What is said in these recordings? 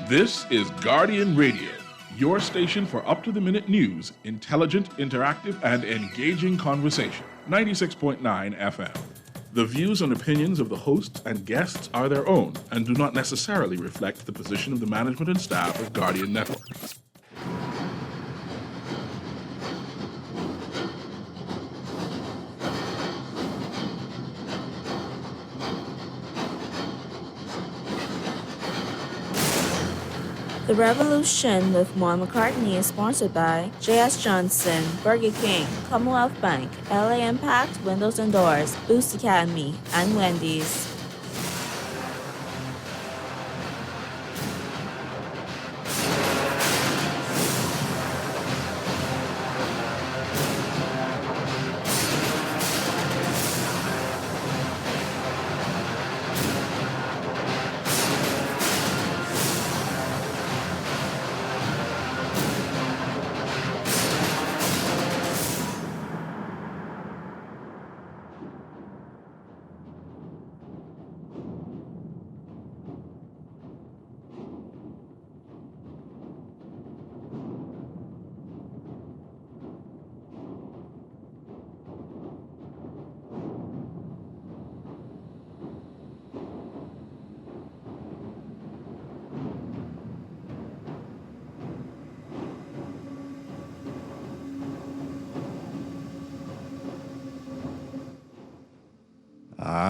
This is Guardian Radio, your station for up-to-the-minute news, intelligent, interactive, and engaging conversation. 96.9 FM. The views and opinions of the hosts and guests are their own and do not necessarily reflect the position of the management and staff of Guardian Network. The Revolution with Juan McCartney is sponsored by J.S. Johnson, Burger King, Commonwealth Bank, LA Impact, Windows and Doors, Boost Academy, and Wendy's.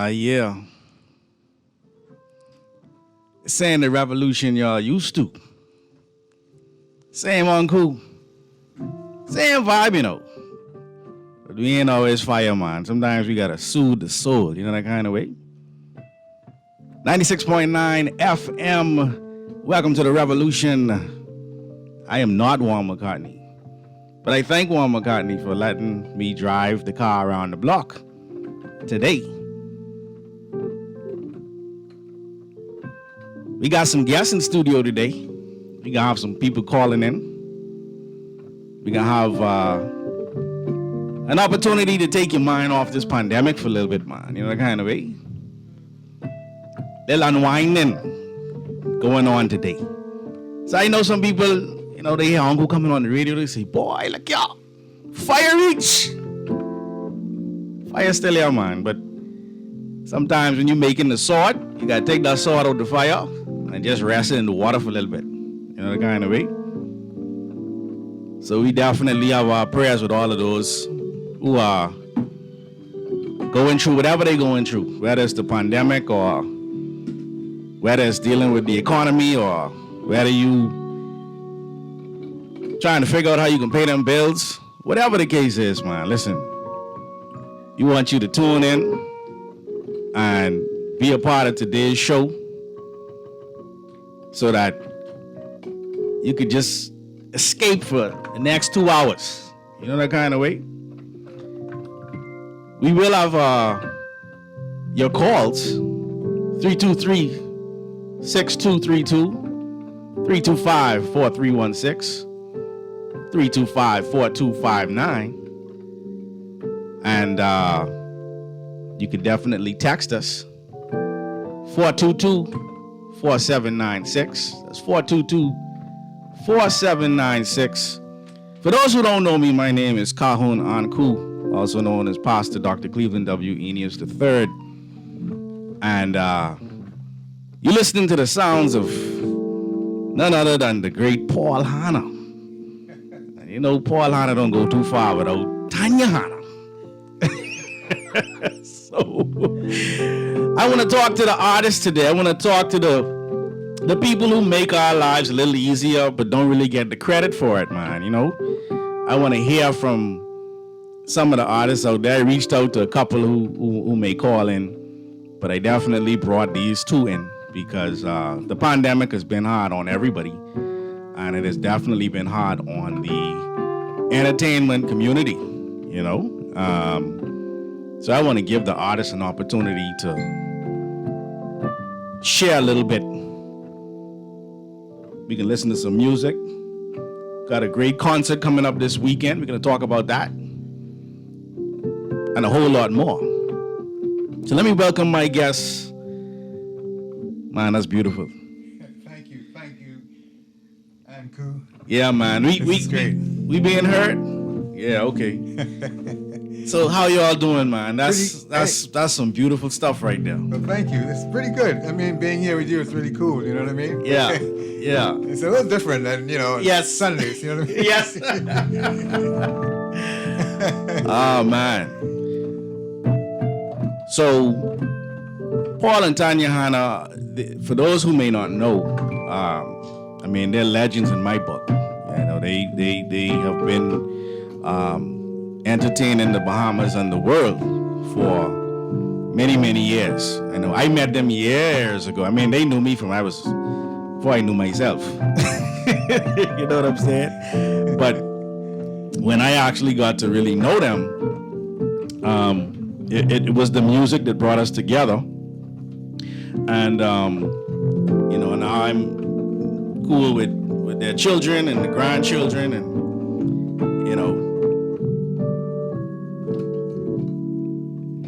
Yeah. Saying the revolution y'all used to. Same uncool. Same vibe, you know. But we ain't always fire, man. Sometimes we gotta soothe the soul, you know, that kind of way. 96.9 FM. Welcome to the revolution. I am not Juan McCartney. But I thank Juan McCartney for letting me drive the car around the block today. We got some guests in studio today. We gonna have some people calling in. We gonna have an opportunity to take your mind off this pandemic for a little bit, man. You know, that kind of way. Little unwinding going on today. So I know some people, you know, they hear Uncle coming on the radio. They say, boy, look y'all, fire reach. Fire still here, man. But sometimes when you're making the sword, you gotta take that sword out the fire and just rest it in the water for a little bit. You know, the kind of way. So we definitely have our prayers with all of those who are going through whatever they're going through, whether it's the pandemic or whether it's dealing with the economy or whether you trying to figure out how you can pay them bills. Whatever the case is, man, listen. We want you to tune in and be a part of today's show so that you could just escape for the next 2 hours. You know, that kind of way. We will have your calls, 323-6232, 325-4316, 325-4259. And you can definitely text us, 422-4796. That's 422-4796. For those who don't know me, my name is Kahun Anku, also known as Pastor Dr. Cleveland W. Eneas III. And you're listening to the sounds of none other than the great Paul Hanna. And you know, Paul Hanna don't go too far without Tanya Hanna. So I want to talk to the artists today. I want to talk to the people who make our lives a little easier but don't really get the credit for it, man. You know, I want to hear from some of the artists out there. I reached out to a couple who may call in, but I definitely brought these two in because the pandemic has been hard on everybody, and it has definitely been hard on the entertainment community, you know. So I want to give the artists an opportunity to share a little bit. We can listen to some music. Got a great concert coming up this weekend. We're going to talk about that and a whole lot more. So let me welcome my guests. Man, that's beautiful. Thank Thank you. And cool. Yeah, man. We great. we being heard? Yeah, okay. So how y'all doing, man? That's some beautiful stuff right there. Well, thank you. It's pretty good. I mean, being here with you is really cool. You know what I mean? Yeah, yeah. It's a little different than, Yes. Sundays. You know what I mean? Yes. Oh, man. So, Paul and Tanya Hanna, for those who may not know, I mean, they're legends in my book. You know, they have been entertaining the Bahamas and the world for many, many years. I know I met them years ago. I mean, they knew me before I knew myself. You know what I'm saying? But when I actually got to really know them, it was the music that brought us together. And, now I'm cool with their children and the grandchildren and,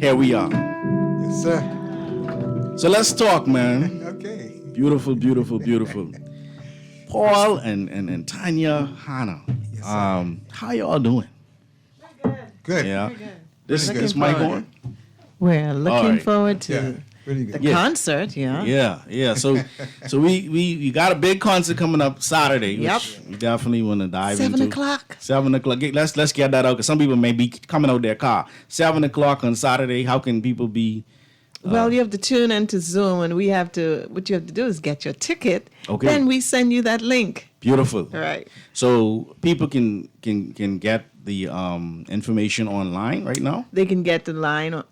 here we are. Yes, sir. So let's talk, man. Okay. Beautiful, beautiful, beautiful. Paul and Tanya Hanna. Yes, sir. How y'all doing? Good. Yeah. Good. This Pretty is good. mic on? We're looking right. forward to Yeah. Pretty the good. Yeah. concert, yeah. Yeah. So we got a big concert coming up Saturday, which Yep. we definitely want to dive 7 into. o'clock. 7 o'clock. Let's get that out because some people may be coming out their car. 7 o'clock on Saturday. How can people be? Well, you have to tune into Zoom, and what you have to do is get your ticket. Okay. Then we send you that link. Beautiful. All right. So people can get the information online right now. They can get the line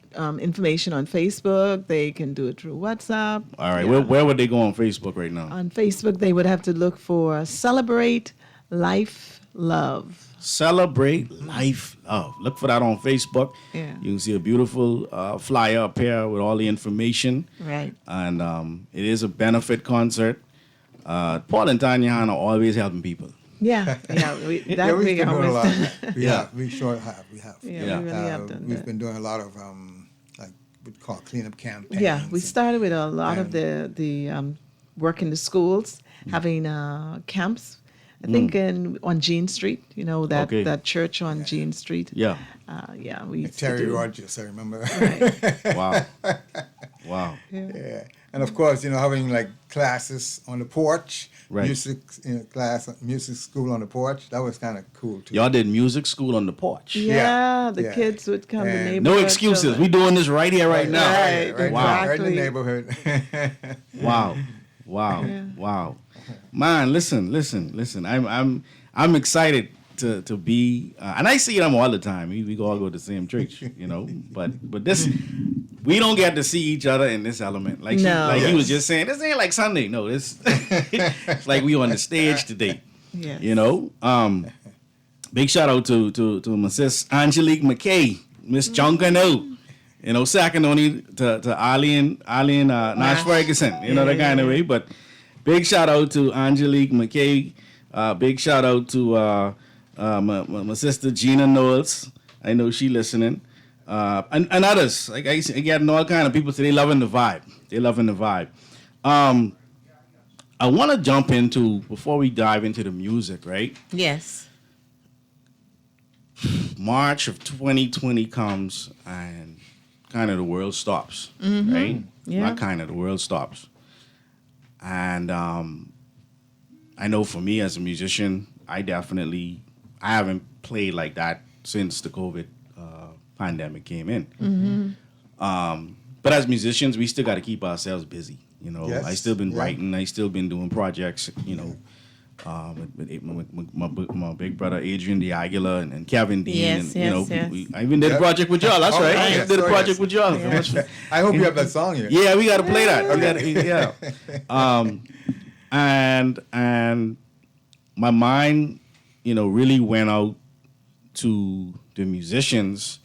information on Facebook. They can do it through WhatsApp. All right. Yeah. Where would they go on Facebook right now? On Facebook, they would have to look for Celebrate Life Love. Celebrate Life Love. Look for that on Facebook. Yeah. You can see a beautiful flyer up here with all the information. Right. And it is a benefit concert. Paul and Tanya Hanna are always helping people. Yeah. We've been doing a lot. Yeah. We sure have. We have. Yeah, we really have done We've that. been doing a lot of like what we call cleanup campaigns. Yeah, we and- started with a lot of and- the work in the schools, having camps. I think on Jean Street, that Okay. that church on Jean Street. Yeah. We used Terry to do. Rogers, I remember. Wow. Wow. Yeah, and of course, having like classes on the porch, Right. music music school on the porch. That was kind of cool too. Y'all did music school on the porch. Yeah, the yeah. kids would come to And- neighborhood. No excuses. children. We doing this right here, right now. Right, right, Wow. right in the exactly. neighborhood. Wow. Wow. Yeah. Wow. Man, listen. I'm excited to be, and I see them all the time. We all go to the same church, But this, we don't get to see each other in this element. Like No. he was Yes. just saying, this ain't like Sunday. No, this it's like we on the stage today. Yes. Big shout out to my sis Angelique McKay, Miss Chunkano. Second only to Arlene Nash Ferguson, that kind of way. But big shout out to Angelique McKay. Big shout out to my sister Gina Knowles. I know she listening. And others. Like I getting all kind of people say they loving the vibe. I want to jump into, before we dive into the music, right? Yes. March of 2020 comes and kind of the world stops, right? Yeah. Not kind of, the world stops. And I know for me as a musician, I haven't played like that since the COVID pandemic came in. But as musicians, we still got to keep ourselves busy. Yes. I still been Yeah. writing. I still been doing projects. With my big brother Adrian D'Aguila and Kevin Dean. Yes, and, yes. I even did a Yep. project with y'all. That's Oh, right. oh, I yes, did a oh, project yes. with y'all. I hope you have that song here. Yeah, we got to play that. We gotta, and my mind, really went out to the musicians.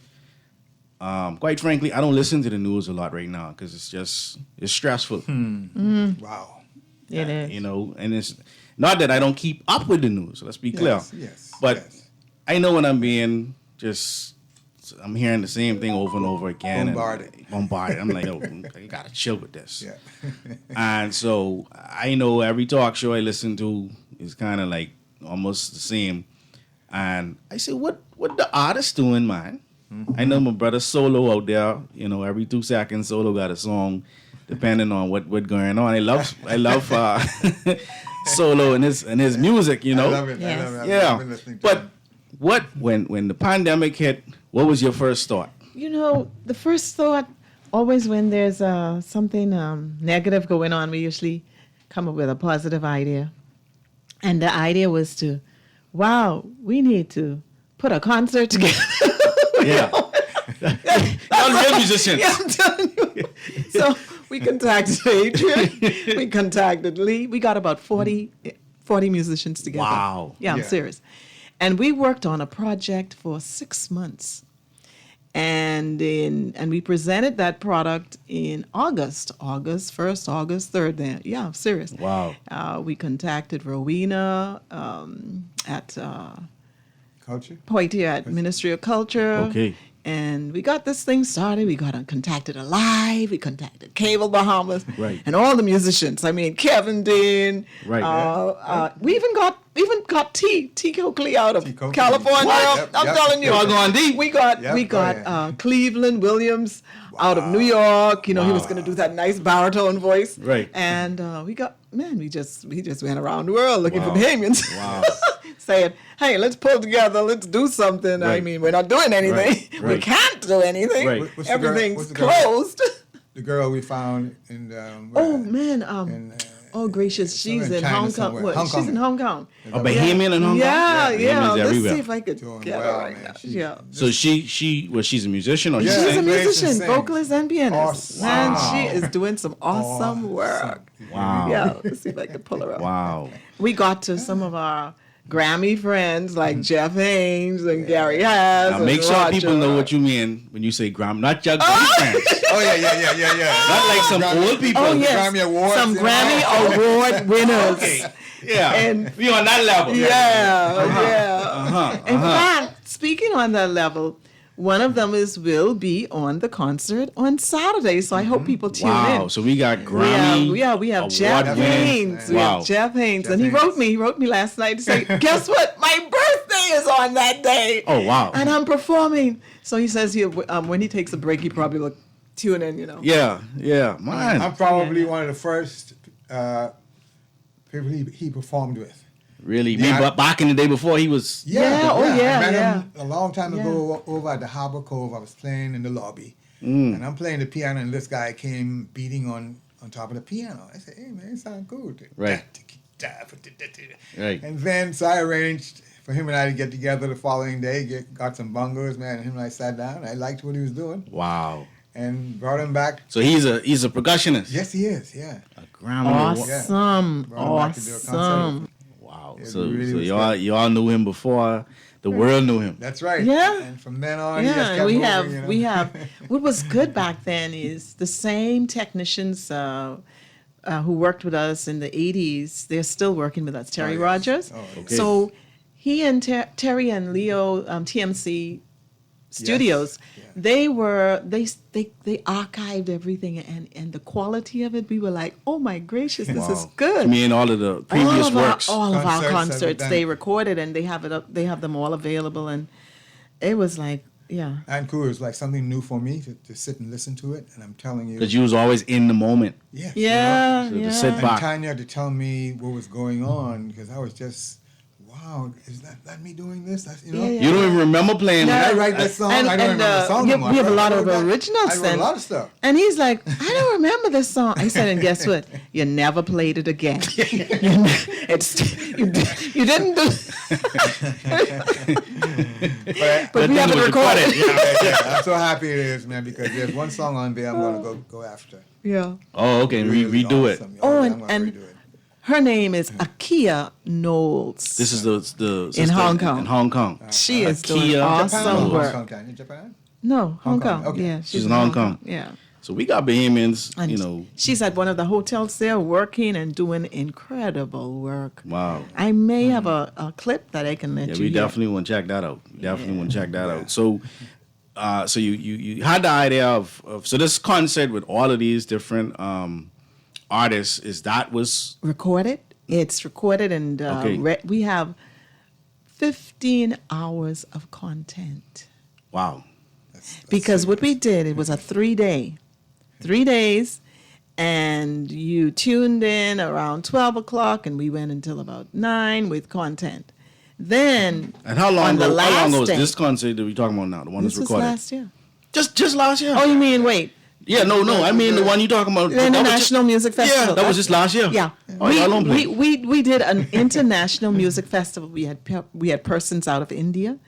Quite frankly, I don't listen to the news a lot right now because it's stressful. Wow. It is. And it's not that I don't keep up with the news. Let's be clear. Yes. But yes. I know when I'm being just I'm hearing the same thing over and over again. Bombarded. Bombarded. I'm like, yo, you gotta chill with this. Yeah. And so I know every talk show I listen to is kind of like almost the same. And I say, what the artist doing, man? Mm-hmm. I know my brother Solo out there. Every 2 seconds, Solo got a song, depending on what going on. I love Solo and his music. I love it. Yes. I love it. Yeah. I've been listening to But him. when the pandemic hit, what was your first thought? The first thought, always when there's something negative going on, we usually come up with a positive idea. And the idea was we need to put a concert together. Yeah. Y'all real musicians. Yeah, I'm telling you. So we contacted Adrian. We contacted Lee. We got about 40 musicians together. Wow. Yeah, I'm Yeah. serious. And we worked on a project for 6 months. And we presented that product in August 1st, August 3rd. Then, yeah, I'm serious. Wow. We contacted Rowena at Culture? Poitiers at Ministry of Culture. Okay. And we got this thing started. We got contacted Alive. We contacted Cable Bahamas. Right. And all the musicians. I mean, Kevin Dean. Right. We even got T Coakley out of T. Coakley. California. What? I'm Yep. telling you. Y'all going deep. We got Yep. we got Oh, yeah. Cleveland Williams out of New York. He was going to do that nice baritone voice. Right. And we just went around the world looking Wow. for Bahamians. Wow. Saying, hey, let's pull together, let's do something. I Right. mean, we're not doing anything. Right. We Right. can't do anything. Right. What's the girl- Everything's what's the girl? closed. The girl we found in Oh man, in, oh gracious, she's somewhere in in China Hong Kong. somewhere. What? Hong She's Kong. in Hong Kong. A Bahamian in Hong Kong? Yeah, yeah. Bahamians Let's everywhere. see if I could Doing get well, her right man. now. She- Yeah. So she's a musician or Yeah. She's a Sings, plays, and musician, sings. vocalist, and pianist. Awesome. Man, Wow. she is doing some awesome work. Wow. Yeah, let's see if I can pull her up. Wow. We got to some of our Grammy friends like Jeff Haynes and Gary Haas. Now and make sure Roger. people know what you mean when you say Grammy, not your Grammy friends. Oh yeah. Not like some old people. Oh yes, Grammy Awards, some you know? Grammy Award winners. Okay. Yeah. And- we on that level. Yeah. In fact, speaking on that level, one of them will be on the concert on Saturday. So I hope people tune Wow. in. So we got Grammy. We have Jeff award-winning- Haynes. We Wow. have Jeff Haynes. Jeff And he Haynes. wrote me last night to say, guess what? My birthday is on that day. Oh, wow. And I'm performing. So he says when he takes a break, he probably will tune in, Yeah. Man. I'm probably one of the first people he performed with. Really? Yeah. Me back in the day before he was. Yeah, oh, yeah, I met yeah. him a long time ago over at the Harbor Cove. I was playing in the lobby, and I'm playing the piano, and this guy came beating on top of the piano. I said, "Hey man, it sounds good." Right. Right. And then so I arranged for him and I to get together the following day. Got some bongos, man, and him and I sat down. I liked what he was doing, Wow. and brought him back. So he's a percussionist. Yes, he is. Yeah. A Grammy award. Awesome. Brought him back to do a concert. Awesome. Wow. It So really was y'all knew him before the world knew him. That's right. Yeah. And from then on, he just Yeah, kept we moving, have you know? we have what was good back then is the same technicians who worked with us in the 80s, they're still working with us. Terry yes. Rogers. Oh, okay. So he and Terry and Leo, TMC Studios, Yeah. they archived everything and the quality of it, we were like, oh my gracious, this is Wow. good. You mean all of the previous works? All of our Concerts, concerts everything. they recorded and they have it up. They have them all available, and it was like, yeah. And cool. It was like something new for me to sit and listen to it. And I'm telling you. Because you was always in the moment. Yes, Yeah, So to yeah. sit And back. Tanya had to tell me what was going on because I was just, wow, is that me doing this? That's, Yeah. You don't even remember playing Did I that. write that song? And- I don't and, remember the song no more. we have a lot I of wrote that. originals I wrote then. a lot of stuff. And he's like, I don't remember this song. I said, and guess what? You never played it again. You didn't do. But we have it was recorded. Yeah, I'm so happy it is, man, because there's one song on there I'm going to go after. Yeah. Oh, okay. Really Redo it. awesome. Oh, yeah, I'm and- gonna redo it. Her name is Akia Knowles. This is the in sister Hong Kong. In Hong Kong. She is doing Akia awesome Knowles. work. Hong Kong, in Japan? No, Hong Kong, Kong. okay. Yeah, She's in Hong Kong. Yeah. So we got Bahamians, And you know. she's at one of the hotels there working and doing incredible work. Wow. I may have a clip that I can let Yeah, you we hear. definitely want to check that out. Definitely want to check that out. So so you had the idea of so this concert with all of these different artists was Recorded. It's recorded, and Okay. we have 15 hours of content. wow. Because what we did, it was a 3-day, 3 days, and you tuned in around 12 o'clock, and we went until about 9 with content. Then, And how long on the ago? How long last ago was day, this concert that we talking about now? The one this that's was recorded. last year. Just last year. Oh, you mean, wait, Yeah, no. I mean the one you talking about. the that was just- International Music Festival. Yeah, that was just last year. Yeah, Oh, y'all don't play. we did an international music festival. We had persons out of India,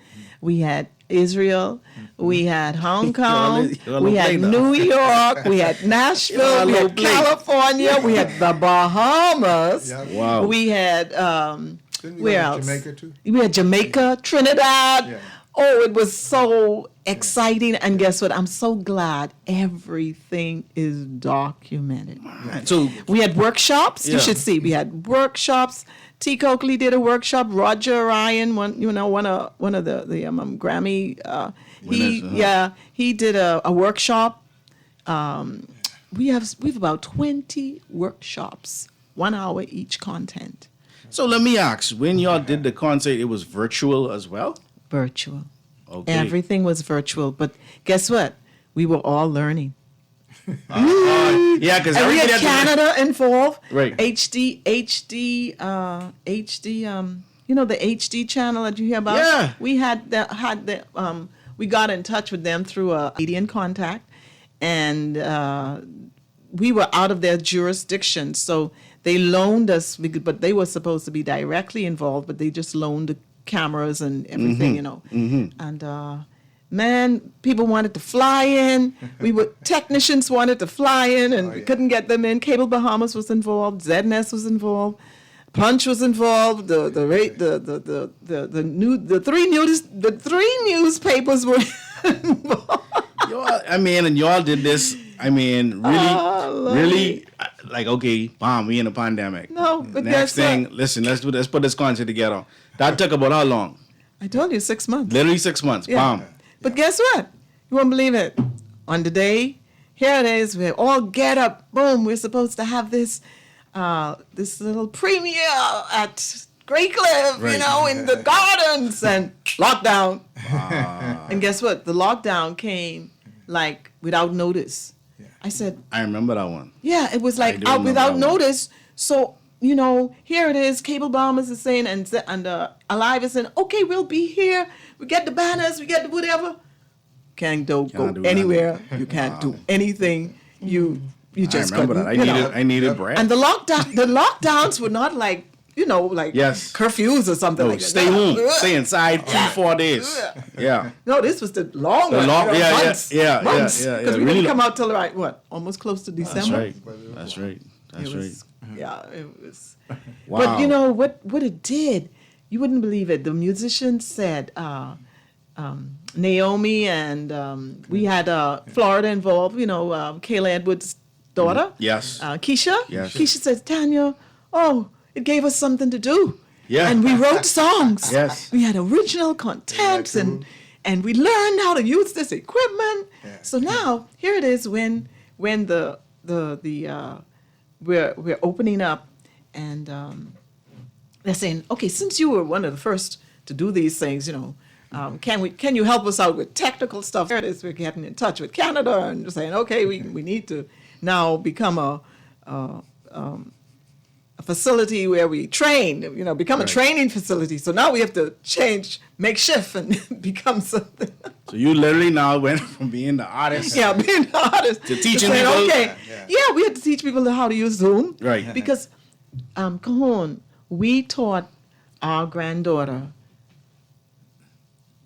we had Israel, we had Hong Kong, y'all we don't had play now. New York, we had Nashville, Y'all we don't had play. California, we had the Bahamas, Yeah. Wow. we had Didn't you where go to else? Jamaica too? We had Jamaica, Trinidad. Yeah. Oh, it was so exciting. And guess what? I'm so glad everything is documented. So We had workshops. Yeah. You should see. We had workshops. T. Coakley did a workshop. Roger Ryan, one of the Grammy. Winners, uh-huh. He did a workshop. We have about 20 workshops, 1 hour each content. So let me ask, when y'all did the concert, it was virtual as well? Virtual. Okay. Everything was virtual. But guess what? We were all learning. Yeah, because And we had Canada involved. Right. HD, the HD channel that you hear about. Yeah. We we got in touch with them through a Canadian contact, and we were out of their jurisdiction, so they loaned us, but they were supposed to be directly involved, but they just loaned the cameras and everything, And man, people wanted to fly in. Technicians wanted to fly in, and we couldn't get them in. Cable Bahamas was involved. ZNS was involved. Punch was involved. The three newspapers were involved. And y'all did this. Really, like, okay, bomb, we in a pandemic. No, but next guess thing, what? listen, let's put this concert together. That took about how long? I told you 6 months. Literally 6 months. Yeah. Bomb. But guess what? You won't believe it. On the day, here it is. We all get up. Boom. We're supposed to have this little premiere at Great Cliff, Right. in the gardens, and lockdown. And guess what? The lockdown came like without notice. I said, I remember that one. yeah, it was I like do out remember without that one. notice. So, here it is. Cable Bombers is saying, and Alive is saying, okay, we'll be here. We get the banners, we get the whatever. Can't go do anywhere. You can't do anything. You just I remember couldn't, that. I needed bread. And the lockdowns were not like, Yes. curfews or something No, like that. stay home. Stay inside 3-4 days. Yeah. No, this was the long The one. long- yeah, yeah, months. yeah, months. yeah, yeah, Because yeah. we Really didn't come out till almost close to That's December. right. That's right. That's It right. was, yeah, it was. Wow. But what it did, you wouldn't believe it. The musicians said, Naomi and we had Florida involved. Kayla Edwards' daughter. Yes. Keisha. Yes. Keisha says, Tanya, it gave us something to do. Yeah. And we wrote songs. Yes. We had original content Yeah, true. and we learned how to use this equipment. Yeah. So now here it is when we're opening up, and they're saying, okay, since you were one of the first to do these things, can you help us out with technical stuff? There it is. We're getting in touch with Canada and saying, okay, we need to now become a facility where we train, become a training facility. So now we have to make shift and become something. So you literally now went from being the artist. Yeah, being the artist. To teaching saying, people. Okay, yeah, we had to teach people how to use Zoom. Right. Because, Cajon, we taught our granddaughter,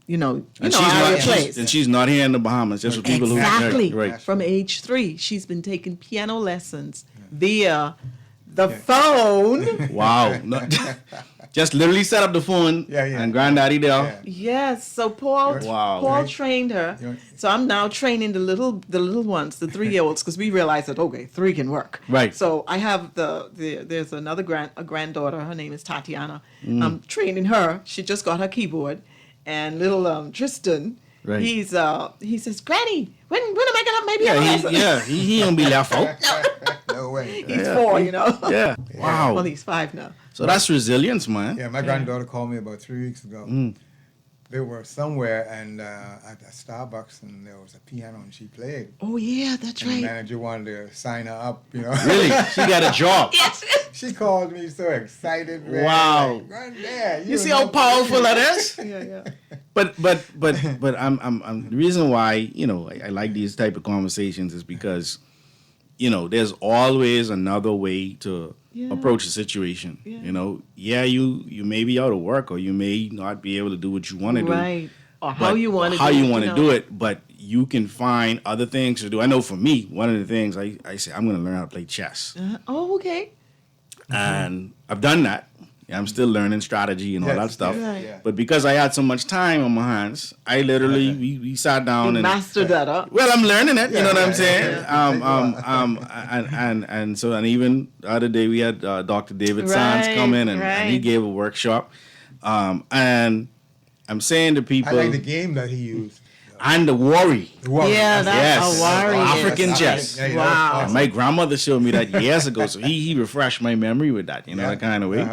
And our she's place. not. And she's not here in the Bahamas. Just for people Exactly. who. Right. From age 3, she's been taking piano lessons via the phone. Wow. No, just literally set up the phone and granddaddy there. Yeah. Yes, so Paul Wow. Paul trained her. So I'm now training the little ones, the 3-year-olds, because we realized that 3 can work. Right. So I have there's another granddaughter. Her name is Tatiana. I'm training her. She just got her keyboard, and little Tristan Right. He says, Granny, when am I gonna maybe have a lesson? He don't be left out. No way. He's 4, you know. Yeah. Wow. Well, he's 5 now. So that's resilience, man. Yeah, my granddaughter called me about 3 weeks ago. They were somewhere and at a Starbucks, and there was a piano, and she played. Oh yeah, that's And the right. manager wanted to sign her up, you know. Really? She got a job. Yes. She called me so excited, man. Wow. Like, Granddad, You see how powerful that is? Yeah. But I'm the reason why, you know, I like these type of conversations is because, you know, there's always another way to approach a situation. Yeah. You know, you may be out of work, or you may not be able to do what you want to do. Right. Or but- how you want to how do you it, want to know. do it, but you can find other things to do. I know for me, one of the things I say, I'm going to learn how to play chess. Oh, okay. And I've done that. I'm still learning strategy and all that stuff. Right. Yeah. But because I had so much time on my hands, I literally we sat down and Master that, huh? well, I'm learning it. You know what I'm saying? Yeah. And so even the other day we had Dr. David Sands Right, come in and he right. gave a workshop. And I'm saying to I people, like the game that he used. and the worry. The Warrior. Yeah, that's Yes. a worry. African yes. chess. Yeah, Wow. And my grandmother showed me that years ago, so he refreshed my memory with that, you know, that kind of way.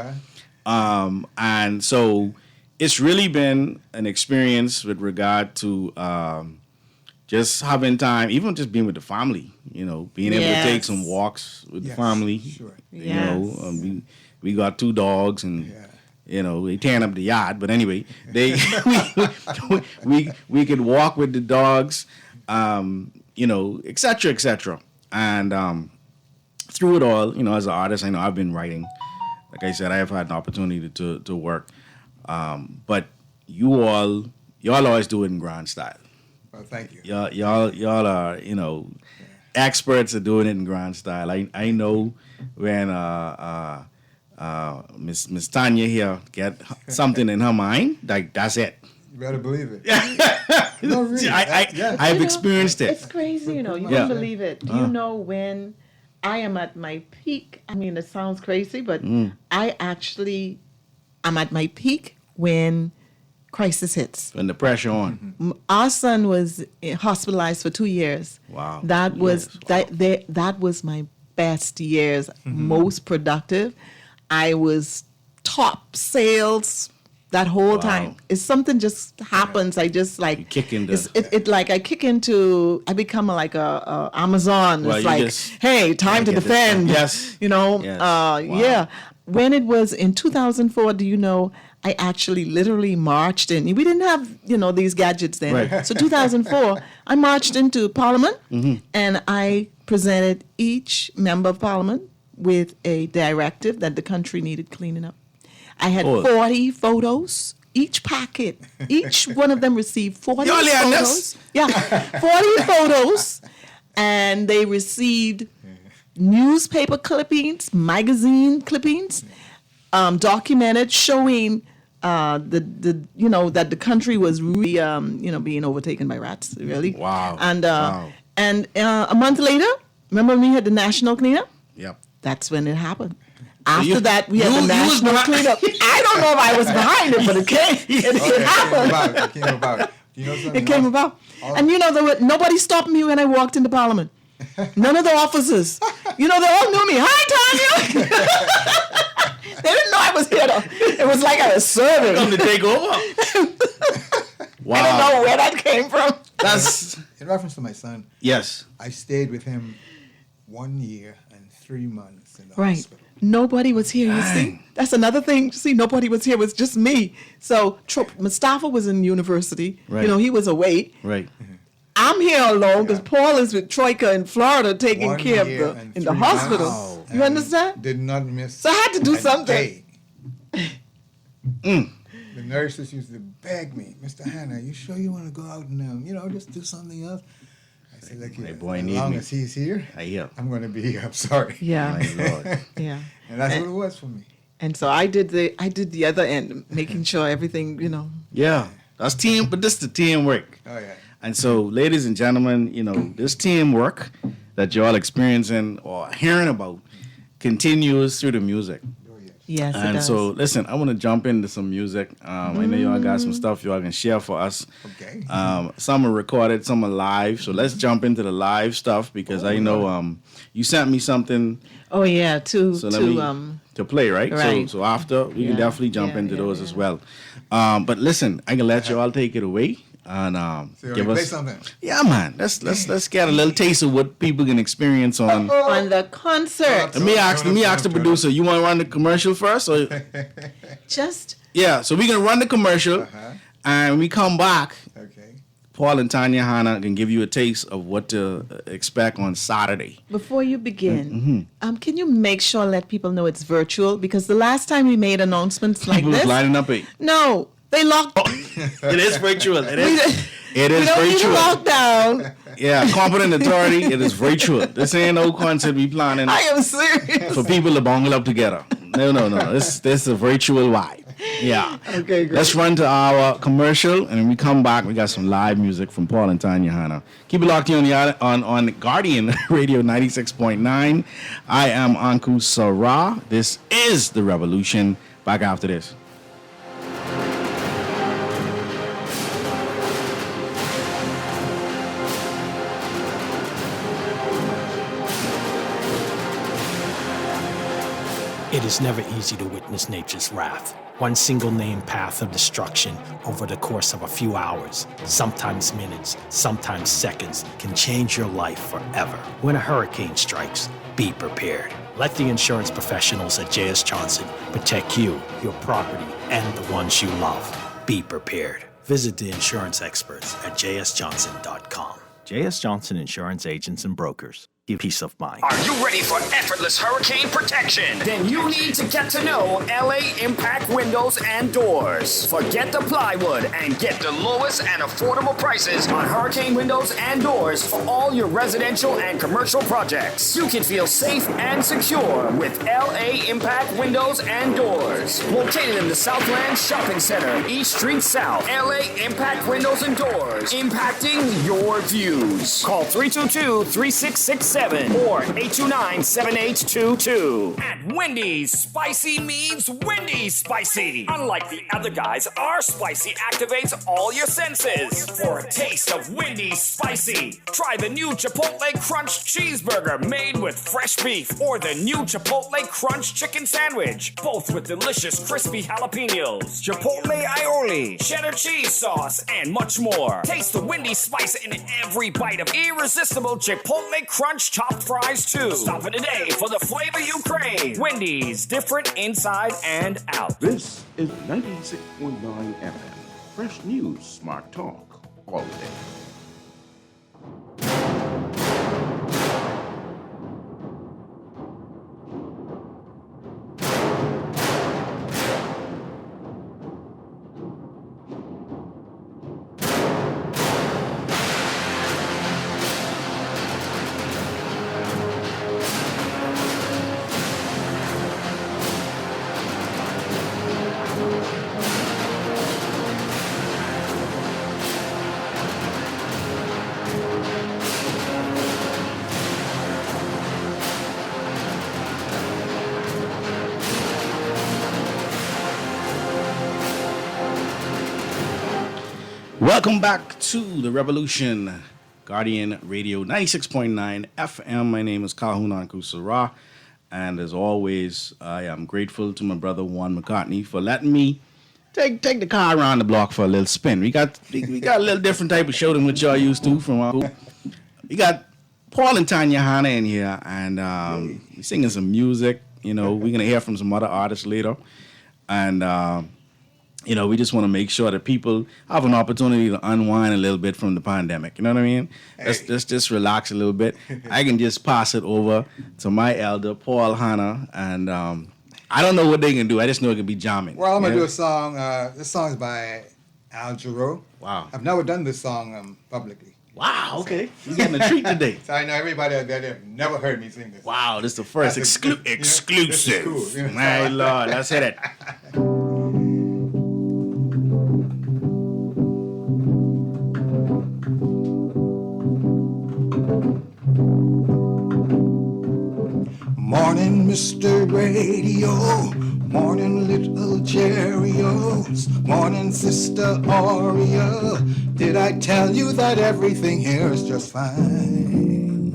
And so it's really been an experience with regard to just having time, even just being with the family, you know, being able to take Yes. some walks with Yes, the family. sure. You know, Yes. we got 2 dogs and. Yeah. You know, they tearing up the yard, but anyway, we could walk with the dogs, you know, et cetera. And through it all, you know, as an artist, I know I've been writing. Like I said, I have had an opportunity to work, but y'all always do it in grand style. Well, thank you. Y'all are, you know, experts at doing it in grand style. I know when Miss Tanya here get something in her mind, like that's it. You better believe it. No, really. I've experienced it. It's crazy, you know. You Yeah. can't believe it. Do you know when I am at my peak? I mean, it sounds crazy, but I'm at my peak when crisis hits. When the pressure on. Our son was hospitalized for 2 years. Wow. That was Yes, wow. that was my best years, most productive. I was top sales that whole time. It's something just happens. I just like You kick into- it like I kick into. I become like a Amazon. Well, it's you like, just hey, time to get this defend. done. Yes. You know. Yes. Wow. Yeah. When it was in 2004, do you know? I actually literally marched in. We didn't have, you know, these gadgets then. Right. So 2004, I marched into Parliament and I presented each member of Parliament with a directive that the country needed cleaning up. I had Oh. 40 photos. Each packet, each one of them received 40 Y'all hearing photos. this? Yeah, 40 photos. And they received newspaper clippings, magazine clippings, documented showing the you know that the country was really you know being overtaken by rats really. Wow. And Wow. and a month later, remember when we had the national cleanup? Yep. That's when it happened. After you- that, we had you- the you was national behind- cleanup. I don't know if I was behind it, but it came. It happened. It came about. Do you know something It came else? about. And you know, nobody stopped me when I walked into Parliament. None of the officers. You know, they all knew me. Hi, Tanya. They didn't know I was here, though. It was like I was serving. Come to take over. Wow. I don't know where that came from. That's In reference to my son, yes. I stayed with him 1 year and 3 months in the Right. hospital. Nobody was here, you see. That's another thing. See, nobody was here. It was just me. So Mustafa was in university. Right. You know, he was away. Right. I'm here alone because Paul is with Troika in Florida taking 1 care of year the and in the 3 hospital. months, You and understand? Did not miss. So I had to do a something. day. The nurses used to beg me, Mr. Hannah, you sure you want to go out and you know just do something else? I said, look here, boy as need long me. as he's here, I hear. I'm going to be here. I'm sorry. Yeah, My Lord. yeah. And that's what it was for me. And so I did the other end, making sure everything, you know. Yeah. That's team, but this is the teamwork. Oh yeah. And so, ladies and gentlemen, you know, this teamwork that you're all experiencing or hearing about continues through the music. Oh yes. Yes, it And does. so, listen, I want to jump into some music. I know y'all got some stuff y'all can share for us. Okay. Some are recorded, some are live. So let's jump into the live stuff because I know you sent me something. Oh yeah, So let me to play, right? Right. So after we can definitely jump into those as well. But listen, I can let you all take it away and So you give want to play us. something? Yeah, man. Let's get a little taste of what people can experience on. on the concert. Let me ask the producer. You want to run the commercial first, or Just yeah? So we gonna run the commercial, and when we come back, Okay. Paul and Tanya Hanna can give you a taste of what to expect on Saturday. before you begin, can you make sure let people know it's virtual? Because the last time we made announcements like People was this, lining up. no, they locked. It is virtual. It is. It We is don't need a virtual. lockdown. Yeah, competent authority. It is virtual. This ain't no concert we planning I am serious. for people to bungle up together. No. This is a virtual vibe. Yeah. Okay, great. Let's run to our commercial, and when we come back, we got some live music from Paul and Tanya Hanna. Keep it locked here on Guardian Radio 96.9. I am Anku Sarah. This is The Revolution. Back after this. It is never easy to witness nature's wrath. One single named path of destruction over the course of a few hours, sometimes minutes, sometimes seconds, can change your life forever. When a hurricane strikes, be prepared. Let the insurance professionals at J.S. Johnson protect you, your property, and the ones you love. Be prepared. Visit the insurance experts at jsjohnson.com. J.S. Johnson Insurance Agents and Brokers. Give peace of mind. Are you ready for effortless hurricane protection? Then you need to get to know LA Impact Windows and Doors. Forget the plywood and get the lowest and affordable prices on hurricane windows and doors for all your residential and commercial projects. You can feel safe and secure with LA Impact Windows and Doors. Located in the Southland Shopping Center, East Street South. LA Impact Windows and Doors. Impacting your views. Call 322-3667 or 829-7822. At Wendy's, spicy means Wendy's spicy. Unlike the other guys, our spicy activates all your senses. For a taste of Wendy's spicy, try the new Chipotle Crunch Cheeseburger made with fresh beef or the new Chipotle Crunch Chicken Sandwich, both with delicious crispy jalapenos, Chipotle aioli, cheddar cheese sauce, and much more. Taste the Wendy's spice in every bite of irresistible Chipotle Crunch chopped fries too. Stop it today for the flavor you crave. Wendy's, different inside and out. This is 96.9 FM. Fresh news, smart talk, all day. Welcome back to The Revolution, Guardian Radio 96.9 FM. My name is Calhoun Ankusara, and as always, I am grateful to my brother Juan McCartney for letting me take the car around the block for a little spin. We got a little different type of show than what y'all used to from our. We got Paul and Tanya Hanna in here, and we're singing some music. You know, we're gonna hear from some other artists later, and. You know, we just want to make sure that people have an opportunity to unwind a little bit from the pandemic. You know what I mean? Let's just relax a little bit. I can just pass it over to my elder, Paul Hanna, and I don't know what they can do. I just know it can be jamming. Well, I'm going to do a song. This song is by Al Jarreau. Wow. I've never done this song publicly. Wow, okay. You're getting a treat today. So I know everybody out there have never heard me sing this. Wow, this is the first exclusive. This is cool, you know? My Lord, let's hit it. Morning, Mr. Radio. Morning, little Cheerios. Morning, Sister Oreo. Did I tell you that everything here is just fine?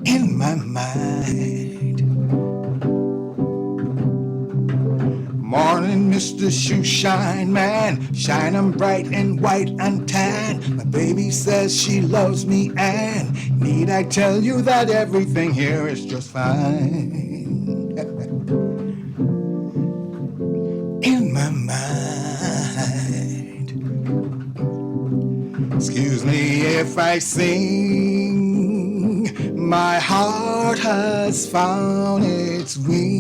In my mind. Morning, Mr. Shoeshine Man. Shine 'em bright and white and tan. My baby says she loves me, and need I tell you that everything here is just fine? In my mind. Excuse me if I sing. My heart has found its wings.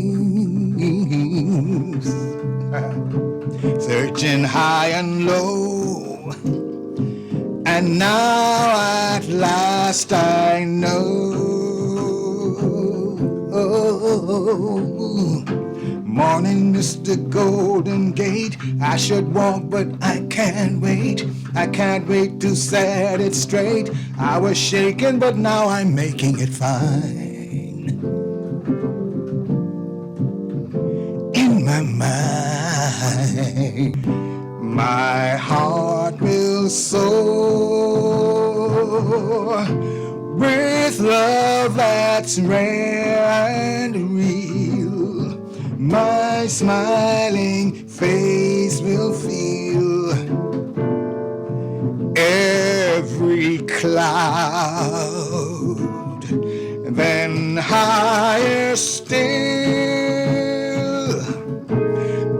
Searching high and low, and now at last I know. Morning, Mr. Golden Gate. I should walk, but I can't wait. I can't wait to set it straight. I was shaken, but now I'm making it fine. In my mind, my heart will soar with love that's rare and real. My smiling face will feel every cloud, then higher still,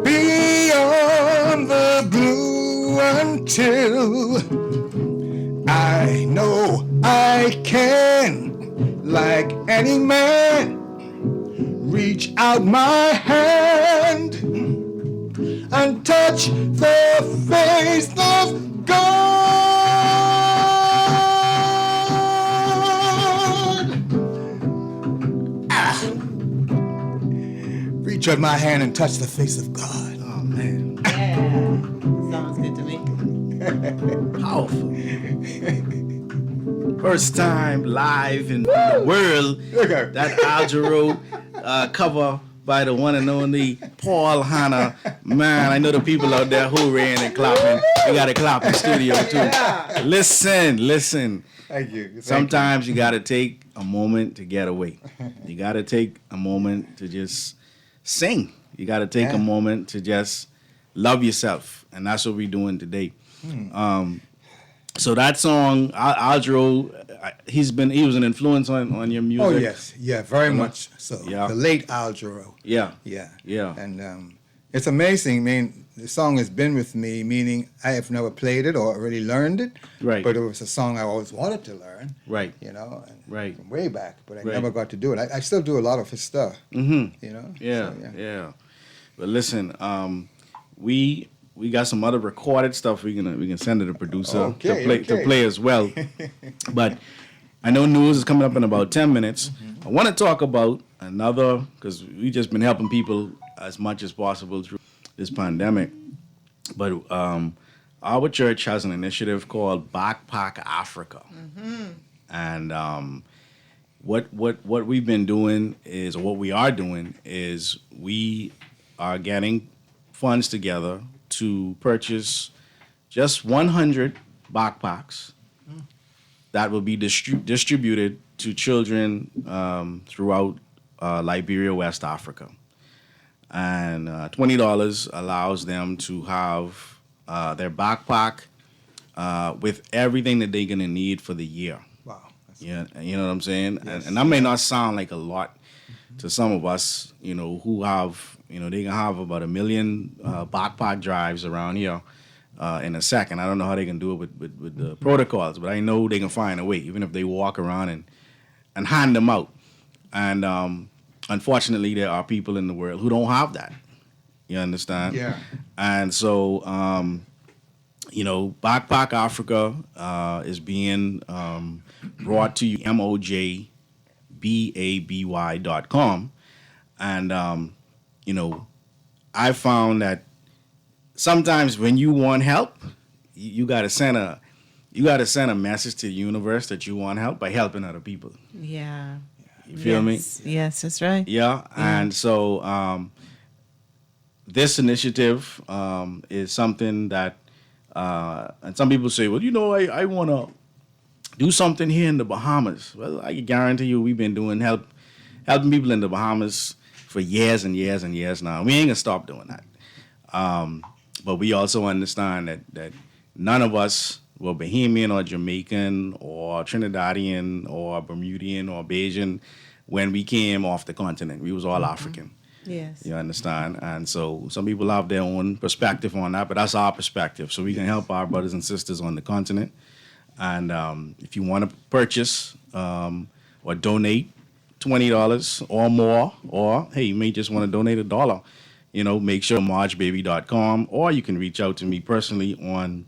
beyond the blue until I know I can, like any man, reach out my hand and touch the face of God. Reach out my hand and touch the face of God. Oh, man. Yeah. Sounds good to me. Powerful. First time live in the world. That Al Jarreau cover by the one and only Paul Hanna. Man, I know the people out there hooraying and clapping. We got to clap in the studio too. Yeah. Listen. Thank you. Sometimes you got to take a moment to get away. You got to take a moment to just sing. You got to take a moment to just love yourself. And that's what we're doing today. So that song, Al Jarreau, he was an influence on your music. Oh, yes. Yeah, very much so. Yeah. The late Al Jarreau. Yeah. Yeah. And it's amazing. I mean, the song has been with me, meaning I have never played it or really learned it. Right. But it was a song I always wanted to learn. Right. You know, and Right. from way back. But I Right. never got to do it. I still do a lot of his stuff. Mm-hmm. You know? Yeah, So, yeah. But listen, we got some other recorded stuff we can send to the producer to play as well. But I know news is coming up in about 10 minutes. I want to talk about another, because we just been helping people as much as possible through this pandemic. But our church has an initiative called Backpack Africa. And what we've been doing is, or what we are doing is, we are getting funds together to purchase just 100 backpacks that will be distributed to children throughout Liberia, West Africa. And $20 allows them to have their backpack with everything that they're going to need for the year. Wow. Yeah, you know what I'm saying? Yes. And that may not sound like a lot to some of us, you know, who have, you know, they can have about 1 million backpack drives around here in a second. I don't know how they can do it with the protocols, but I know they can find a way, even if they walk around and hand them out. And unfortunately, there are people in the world who don't have that. You understand? Yeah. And so, you know, Backpack Africa is being brought to you, MOJBABY.com. And, you know, I found that sometimes when you want help, you got to send a message to the universe that you want help by helping other people. Yeah. You feel me? Yes, that's right. Yeah, and so this initiative is something that, and some people say, well, I want to do something here in the Bahamas. Well, I can guarantee you we've been doing helping people in the Bahamas for years and years and years now. We ain't going to stop doing that. But we also understand that none of us were Bahamian or Jamaican or Trinidadian or Bermudian or Bajan when we came off the continent. We was all African. Yes. You understand? And so some people have their own perspective on that, but that's our perspective. So we can help our brothers and sisters on the continent. And if you want to purchase or donate $20 or more, or hey, you may just want to donate $1, make sure margebaby.com, or you can reach out to me personally on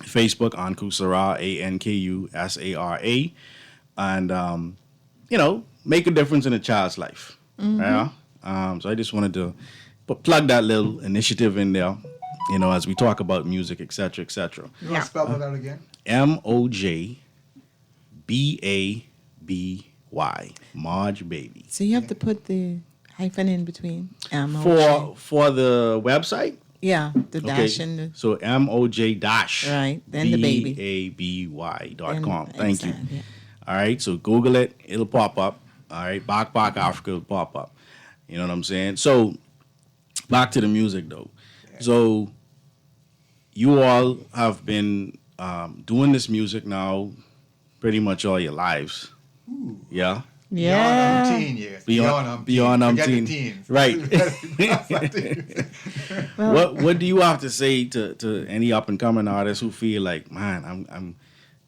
Facebook, Anku Sarah, ANKUSARA, and make a difference in a child's life. Yeah. So I just wanted to plug that little initiative in there, as we talk about music, et cetera, et cetera. You want to spell that out again? MOJBABY, Marge Baby. So you have to put the hyphen in between. M-O-J. For the website? Yeah, the dash in the... So MOJ dash. Right, then the baby. BABY.com. Thank you. Yeah. All right, so Google it. It'll pop up. All right, Bak Africa will pop up. You know what I'm saying? So back to the music, though. So you all have been doing this music now pretty much all your lives. Ooh. Yeah? Yeah. Beyond umpteen years. Beyond Forget umpteen. the teens. Right. Well, What do you have to say to any up and coming artists who feel like, man, I'm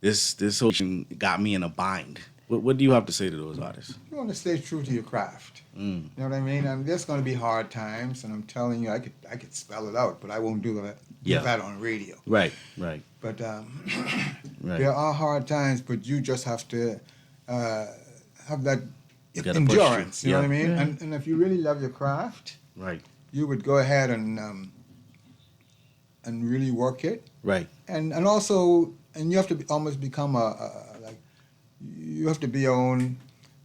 this whole thing got me in a bind? What do you have to say to those artists? You want to stay true to your craft. You know what I mean? There's going to be hard times, and I'm telling you, I could spell it out, but I won't do that on radio. Right. But Right. there are hard times, but you just have to have that Gotta endurance. push You know what I mean? Yeah. And if you really love your craft, Right. you would go ahead and really work it. Right. And also, you have to almost become you have to be your own,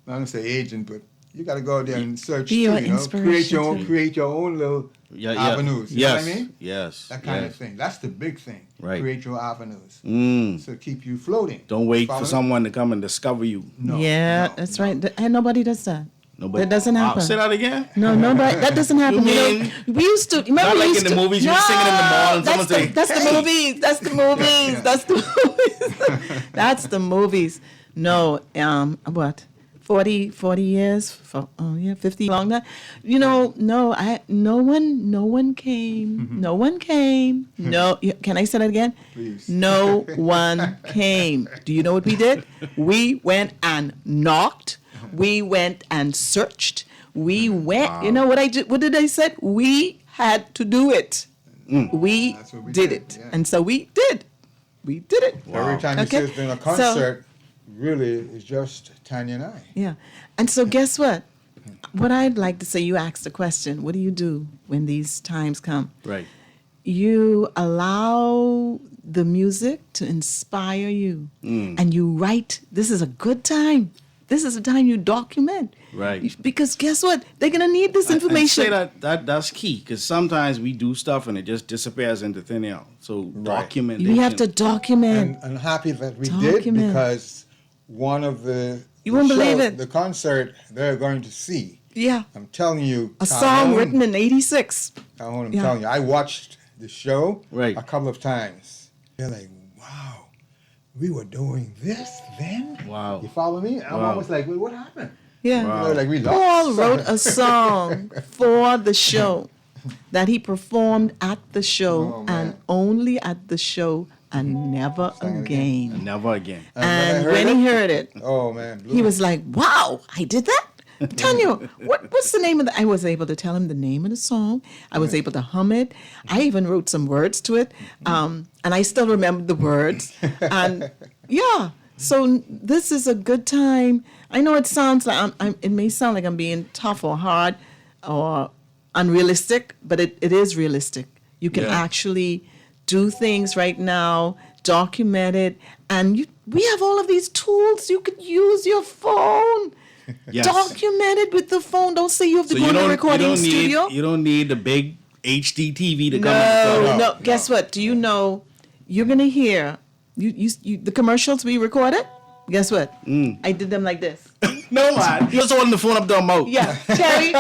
I don't say agent, but you got to go out there and search Be your too, inspiration create your own little avenues. You know what I mean? Yes. That kind of thing. That's the big thing. Right. Create your avenues. Mm. So keep you floating. Don't wait Follow for me? someone to come and discover you. No. yeah, no, that's no. right. And nobody does that. Nobody. That doesn't happen. Say that again. No, nobody. That doesn't happen. You You mean- know, we used to. Remember Not we like used in the to, movies, you be singing in the mall and someone say, that's the movies. That's the movies. That's the movies. That's the movies. No, what? 40 years, 50 long time. No one came. No one came. No, can I say that again? Please. No one came. Do you know what we did? We went and knocked. We went and searched. We went. You know what I did? What did I say? We had to do it. We That's what we did did, it, yeah. and so we did. We did it. Every time you Okay. see us doing a So- concert, really, it's just Tanya and I. Yeah. And so guess what? What I'd like to say, you asked the question, what do you do when these times come? Right. You allow the music to inspire you. And you write, this is a good time. This is a time you document. Right. Because guess what? They're going to need this I information. say that's key, because sometimes we do stuff and it just disappears into thin air. So documentation. You have to document. And I'm happy that we did, Document. because one of the You won't believe it. the concert they're going to see. Yeah. I'm telling you, A song written in 86. Calhoun, I'm Yeah. telling you, I watched the show Right. a couple of times. They're like, wow, we were doing this then? Wow. You follow me? I'm Wow. almost like, well, what happened? Yeah. Wow. They're like, we lost. Paul wrote a song for the show that he performed at the show Oh, man. and only at the show and never Sang it again. Never again. And And when I when heard he it- heard it, Oh, man. he was like, wow, I did that? Tanya, what's the name of the... I was able to tell him the name of the song. I was able to hum it. I even wrote some words to it. And I still remember the words. And yeah, so this is a good time. I know it sounds like... it may sound like I'm being tough or hard or unrealistic, but it is realistic. You can Yeah. actually do things right now, document it, and we have all of these tools. You could use your phone. Yes. Document it with the phone. Don't say you have to go in the recording studio. You don't need the big HD TV to come. No. Guess what? Do you know you're gonna hear you the commercials we recorded? Guess what? I did them like this. No, man. You're just holding the phone up to a mouth. Yeah, Terry,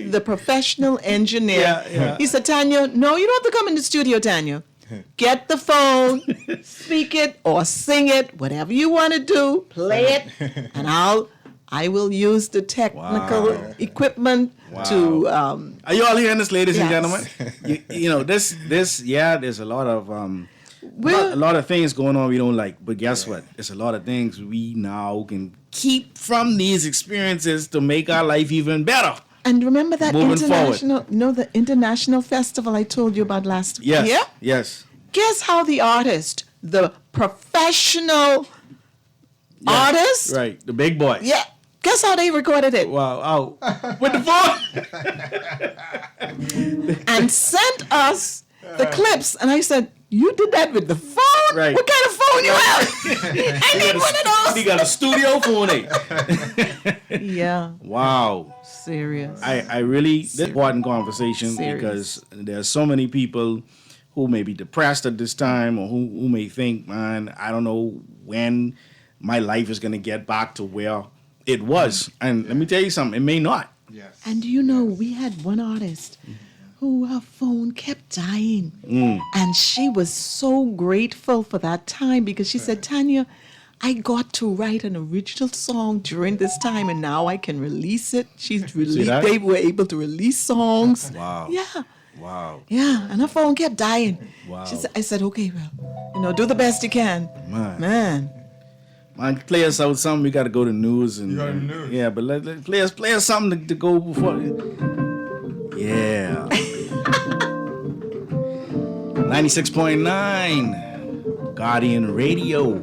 the professional engineer. Yeah. He said, Tanya, no, you don't have to come in the studio, Tanya. Get the phone, speak it or sing it, whatever you want to do, play it, and I will use the technical equipment to. Are you all hearing this, ladies and Yes. gentlemen? you know this. There's a lot of a lot of things going on we don't like, but guess what? There's a lot of things we now can keep from these experiences to make our life even better. And remember that Moving international, the international festival I told you about last year? Yes. Guess how the artist, the professional artist, Right, the big boys. yeah, guess how they recorded it? Wow. With the phone. And sent us the clips. And I said, you did that with the phone? Right. What kind of phone you have? I need one of He got a studio phone. Yeah, Wow. serious. I really, this is an important conversation Serious. because there's so many people who may be depressed at this time or who may think, man, I don't know when my life is going to get back to where it was. And let me tell you something, it may not. Yes. And do you know, we had one artist who her phone kept dying. And she was so grateful for that time because she said, Tanya, I got to write an original song during this time and now I can release it. that? They were able to release songs. Wow. Yeah. Wow. Yeah. And her phone kept dying. Wow. I said, okay, well, do the best you can. Man. Man, play us out something. We got to go to news. And, You go to news. Yeah, but let play us something to go before. Yeah. 96.9 Guardian Radio.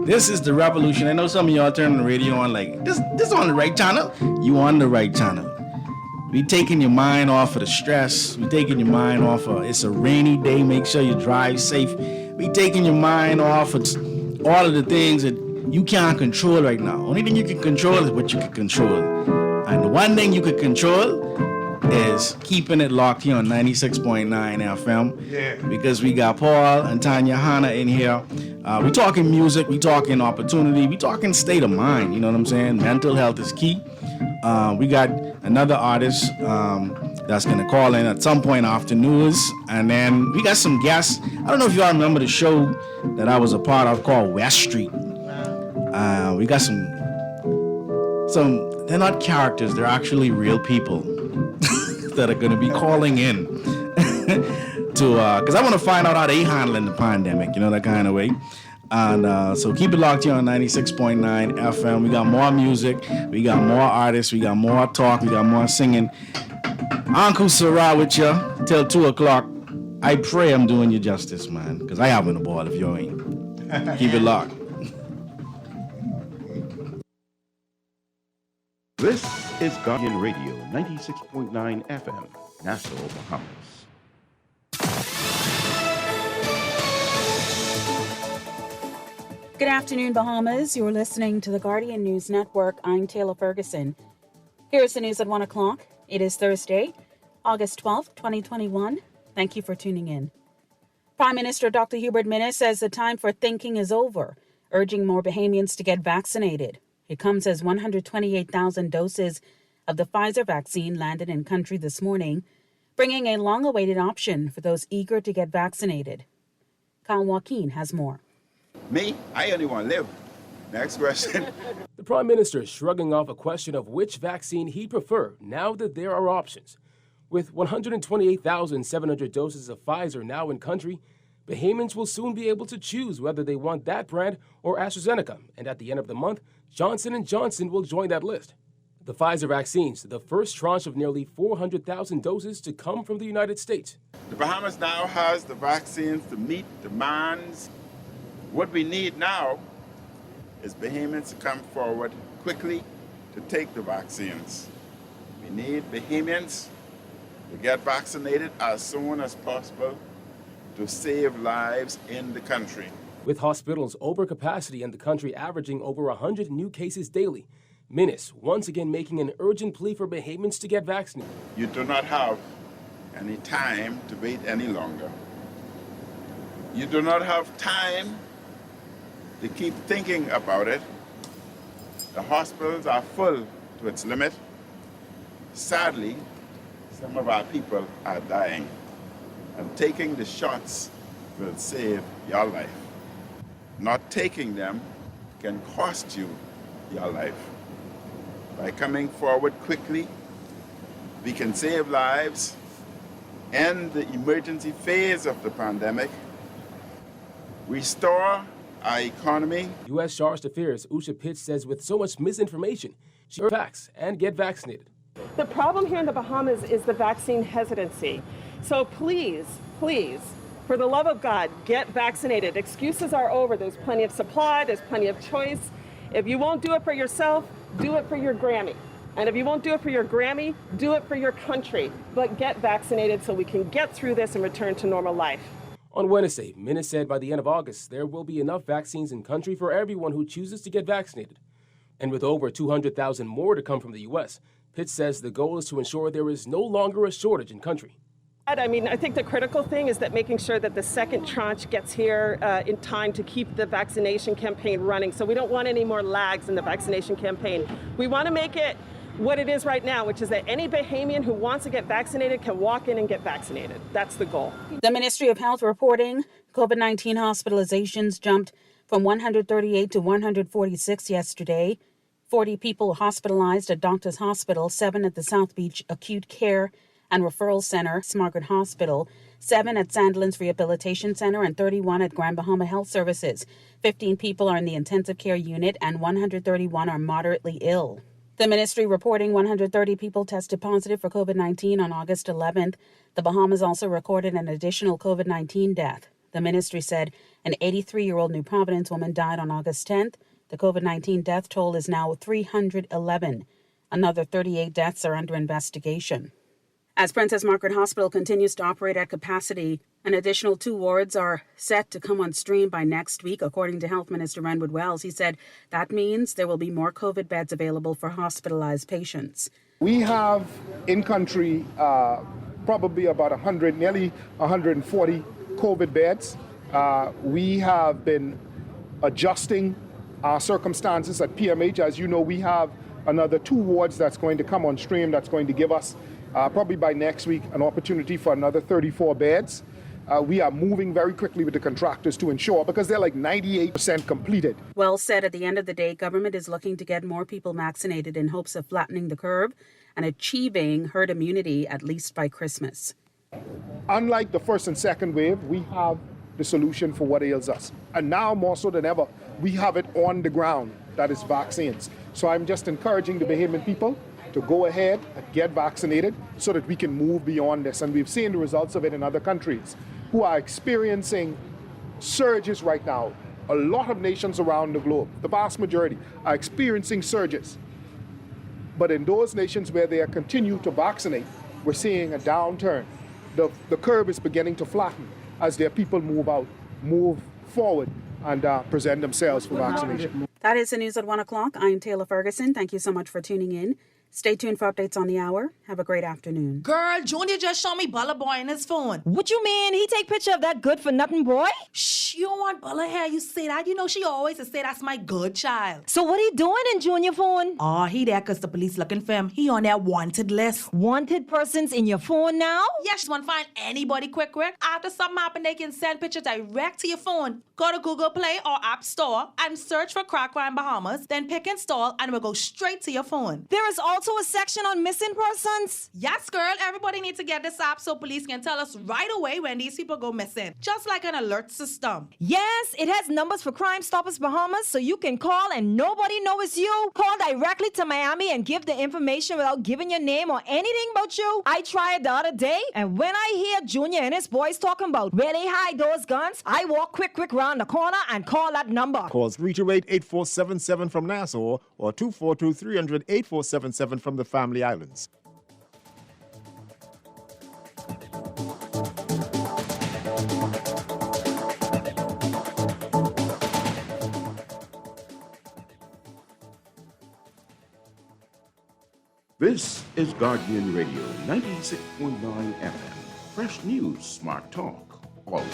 This is the revolution. I know some of y'all turning the radio on like, this on the right channel? You on the right channel. We taking your mind off of the stress. We taking your mind off of, it's a rainy day, make sure you drive safe. We taking your mind off of all of the things that you can't control right now. Only thing you can control is what you can control. And the one thing you can control is keeping it locked here on 96.9 FM. Yeah. Because we got Paul and Tanya Hanna in here. We talking music, we talking opportunity, we talking state of mind, you know what I'm saying? Mental health is key. We got another artist that's gonna call in at some point after news. And then we got some guests. I don't know if y'all remember the show that I was a part of called West Street. We got some, they're not characters, they're actually real people that are going to be calling in to, because I want to find out how they handling the pandemic, you know, that kind of way. And so keep it locked here on 96.9 FM. We got more music, we got more artists, we got more talk, we got more singing. Uncle Sarah with you till 2 o'clock. I pray I'm doing you justice, man, because I having a ball if you ain't. Keep it locked. This is Guardian Radio, 96.9 FM, Nassau, Bahamas. Good afternoon, Bahamas. You're listening to the Guardian News Network. I'm Taylor Ferguson. Here's the news at 1 o'clock. It is Thursday, August 12th, 2021. Thank you for tuning in. Prime Minister Dr. Hubert Minnis says the time for thinking is over, urging more Bahamians to get vaccinated. It comes as 128,000 doses of the Pfizer vaccine landed in country this morning, bringing a long-awaited option for those eager to get vaccinated. Kyle Joaquin has more. Me? I only want to live. Next question. The Prime Minister is shrugging off a question of which vaccine he'd prefer now that there are options. With 128,700 doses of Pfizer now in country, Bahamians will soon be able to choose whether they want that brand or AstraZeneca, and at the end of the month, Johnson & Johnson will join that list. The Pfizer vaccines, the first tranche of nearly 400,000 doses to come from the United States. The Bahamas now has the vaccines to meet demands. What we need now is Bahamians to come forward quickly to take the vaccines. We need Bahamians to get vaccinated as soon as possible to save lives in the country. With hospitals over capacity and the country averaging over 100 new cases daily, Minnis once again making an urgent plea for Bahamians to get vaccinated. You do not have any time to wait any longer. You do not have time to keep thinking about it. The hospitals are full to its limit. Sadly, some of our people are dying, and taking the shots will save your life. Not taking them can cost you your life. By coming forward quickly, we can save lives, end the emergency phase of the pandemic, restore our economy. U.S. Chargé d'Affaires Usha Pitts says with so much misinformation, she should facts and get vaccinated. The problem here in the Bahamas is the vaccine hesitancy. So please, please, for the love of God, get vaccinated. Excuses are over. There's plenty of supply. There's plenty of choice. If you won't do it for yourself, do it for your Grammy. And if you won't do it for your Grammy, do it for your country. But get vaccinated so we can get through this and return to normal life. On Wednesday, Minnis said by the end of August, there will be enough vaccines in country for everyone who chooses to get vaccinated. And with over 200,000 more to come from the U.S., Pitts says the goal is to ensure there is no longer a shortage in country. I mean, I think the critical thing is that making sure that the second tranche gets here in time to keep the vaccination campaign running. So we don't want any more lags in the vaccination campaign. We want to make it what it is right now, which is that any Bahamian who wants to get vaccinated can walk in and get vaccinated. That's the goal. The Ministry of Health reporting COVID-19 hospitalizations jumped from 138 to 146 yesterday. 40 people hospitalized at Doctors Hospital, 7 at the South Beach Acute Care and Referral Center, Margaret Hospital, 7 at Sandlands Rehabilitation Center, and 31 at Grand Bahama Health Services. 15 people are in the intensive care unit, and 131 are moderately ill. The ministry reporting 130 people tested positive for COVID-19 on August 11th. The Bahamas also recorded an additional COVID-19 death. The ministry said an 83-year-old New Providence woman died on August 10th. The COVID-19 death toll is now 311. Another 38 deaths are under investigation. As Princess Margaret Hospital continues to operate at capacity, an additional 2 wards are set to come on stream by next week, according to Health Minister Renwood Wells. He said that means there will be more COVID beds available for hospitalized patients. We have in country probably about 100, nearly 140 COVID beds. We have been adjusting our circumstances at PMH. As you know, we have another 2 wards that's going to come on stream that's going to give us probably by next week an opportunity for another 34 beds. We are moving very quickly with the contractors to ensure, because they're like 98% completed. Wells said at the end of the day, government is looking to get more people vaccinated in hopes of flattening the curve and achieving herd immunity at least by Christmas. Unlike the first and second wave, we have the solution for what ails us. And now more so than ever, we have it on the ground, that is vaccines. So I'm just encouraging the Bahamian people to go ahead and get vaccinated so that we can move beyond this. And we've seen the results of it in other countries who are experiencing surges right now. A lot of nations around the globe, the vast majority, are experiencing surges. But in those nations where they continue to vaccinate, we're seeing a downturn. The curve is beginning to flatten as their people move forward and present themselves for vaccination. That is the news at 1 o'clock. I'm Taylor Ferguson. Thank you so much for tuning in. Stay tuned for updates on the hour. Have a great afternoon. Girl, Junior just showed me Bella Boy in his phone. What you mean? He take picture of that good-for-nothing boy? Shh, you don't want Bella here. You say that. You know she always say that's my good child. So what he doing in Junior phone? Oh, he there because the police looking for him. He on their wanted list. Wanted persons in your phone now? Yeah, just want to find anybody quick. After something happen, they can send pictures direct to your phone. Go to Google Play or App Store and search for Crack Crime Bahamas. Then pick install and it will go straight to your phone. There is also a section on missing persons? Yes, girl. Everybody needs to get this app so police can tell us right away when these people go missing. Just like an alert system. Yes, it has numbers for Crime Stoppers Bahamas, so you can call and nobody knows it's you. Call directly to Miami and give the information without giving your name or anything about you. I tried it the other day, and when I hear Junior and his boys talking about where they hide those guns, I walk quick round the corner and call that number. Call 328-8477 from Nassau or 242-300-8477 from the Family Islands. This is Guardian Radio 96.9 FM. Fresh news, smart talk, all day.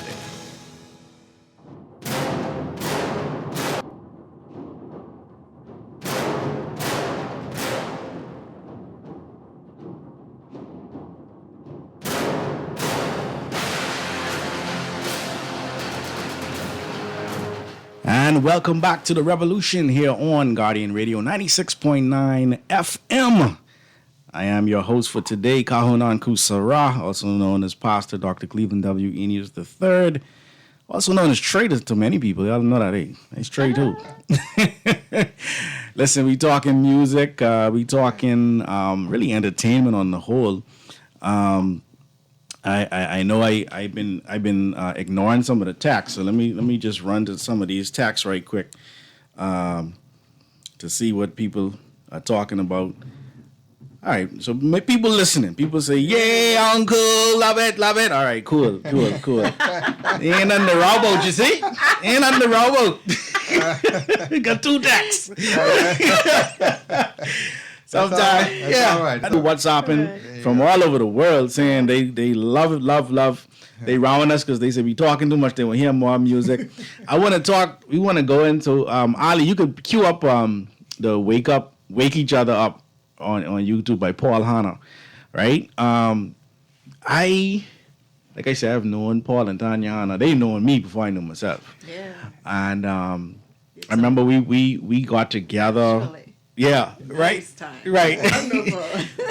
And welcome back to the revolution here on Guardian Radio 96.9 FM. I am your host for today, Kahunan Kusara, also known as Pastor Dr. Cleveland W. Enius III, also known as Trader to many people. Y'all know that, eh? He's Trey too. Listen, we talking music, we talking really entertainment on the whole. I know I've been ignoring some of the texts, so let me just run to some of these texts right quick to see what people are talking about. All right, so people listening, people say, "Yeah, uncle, love it." All right, cool. Ain't nothing to rowboat, you see? Ain't nothing to rowboat. Got two texts. Sometimes, yeah, all right. I do WhatsApping from all over the world saying they love it, love. They rowing us because they say we talking too much. They want to hear more music. I want to talk. We want to go into Ali. You could cue up the wake each other up on YouTube by Paul Hanna, right? Like I said, I've known Paul and Tanya Hanna. They known me before I knew myself. Yeah. And I remember we got together. Surely. Yeah, nice right.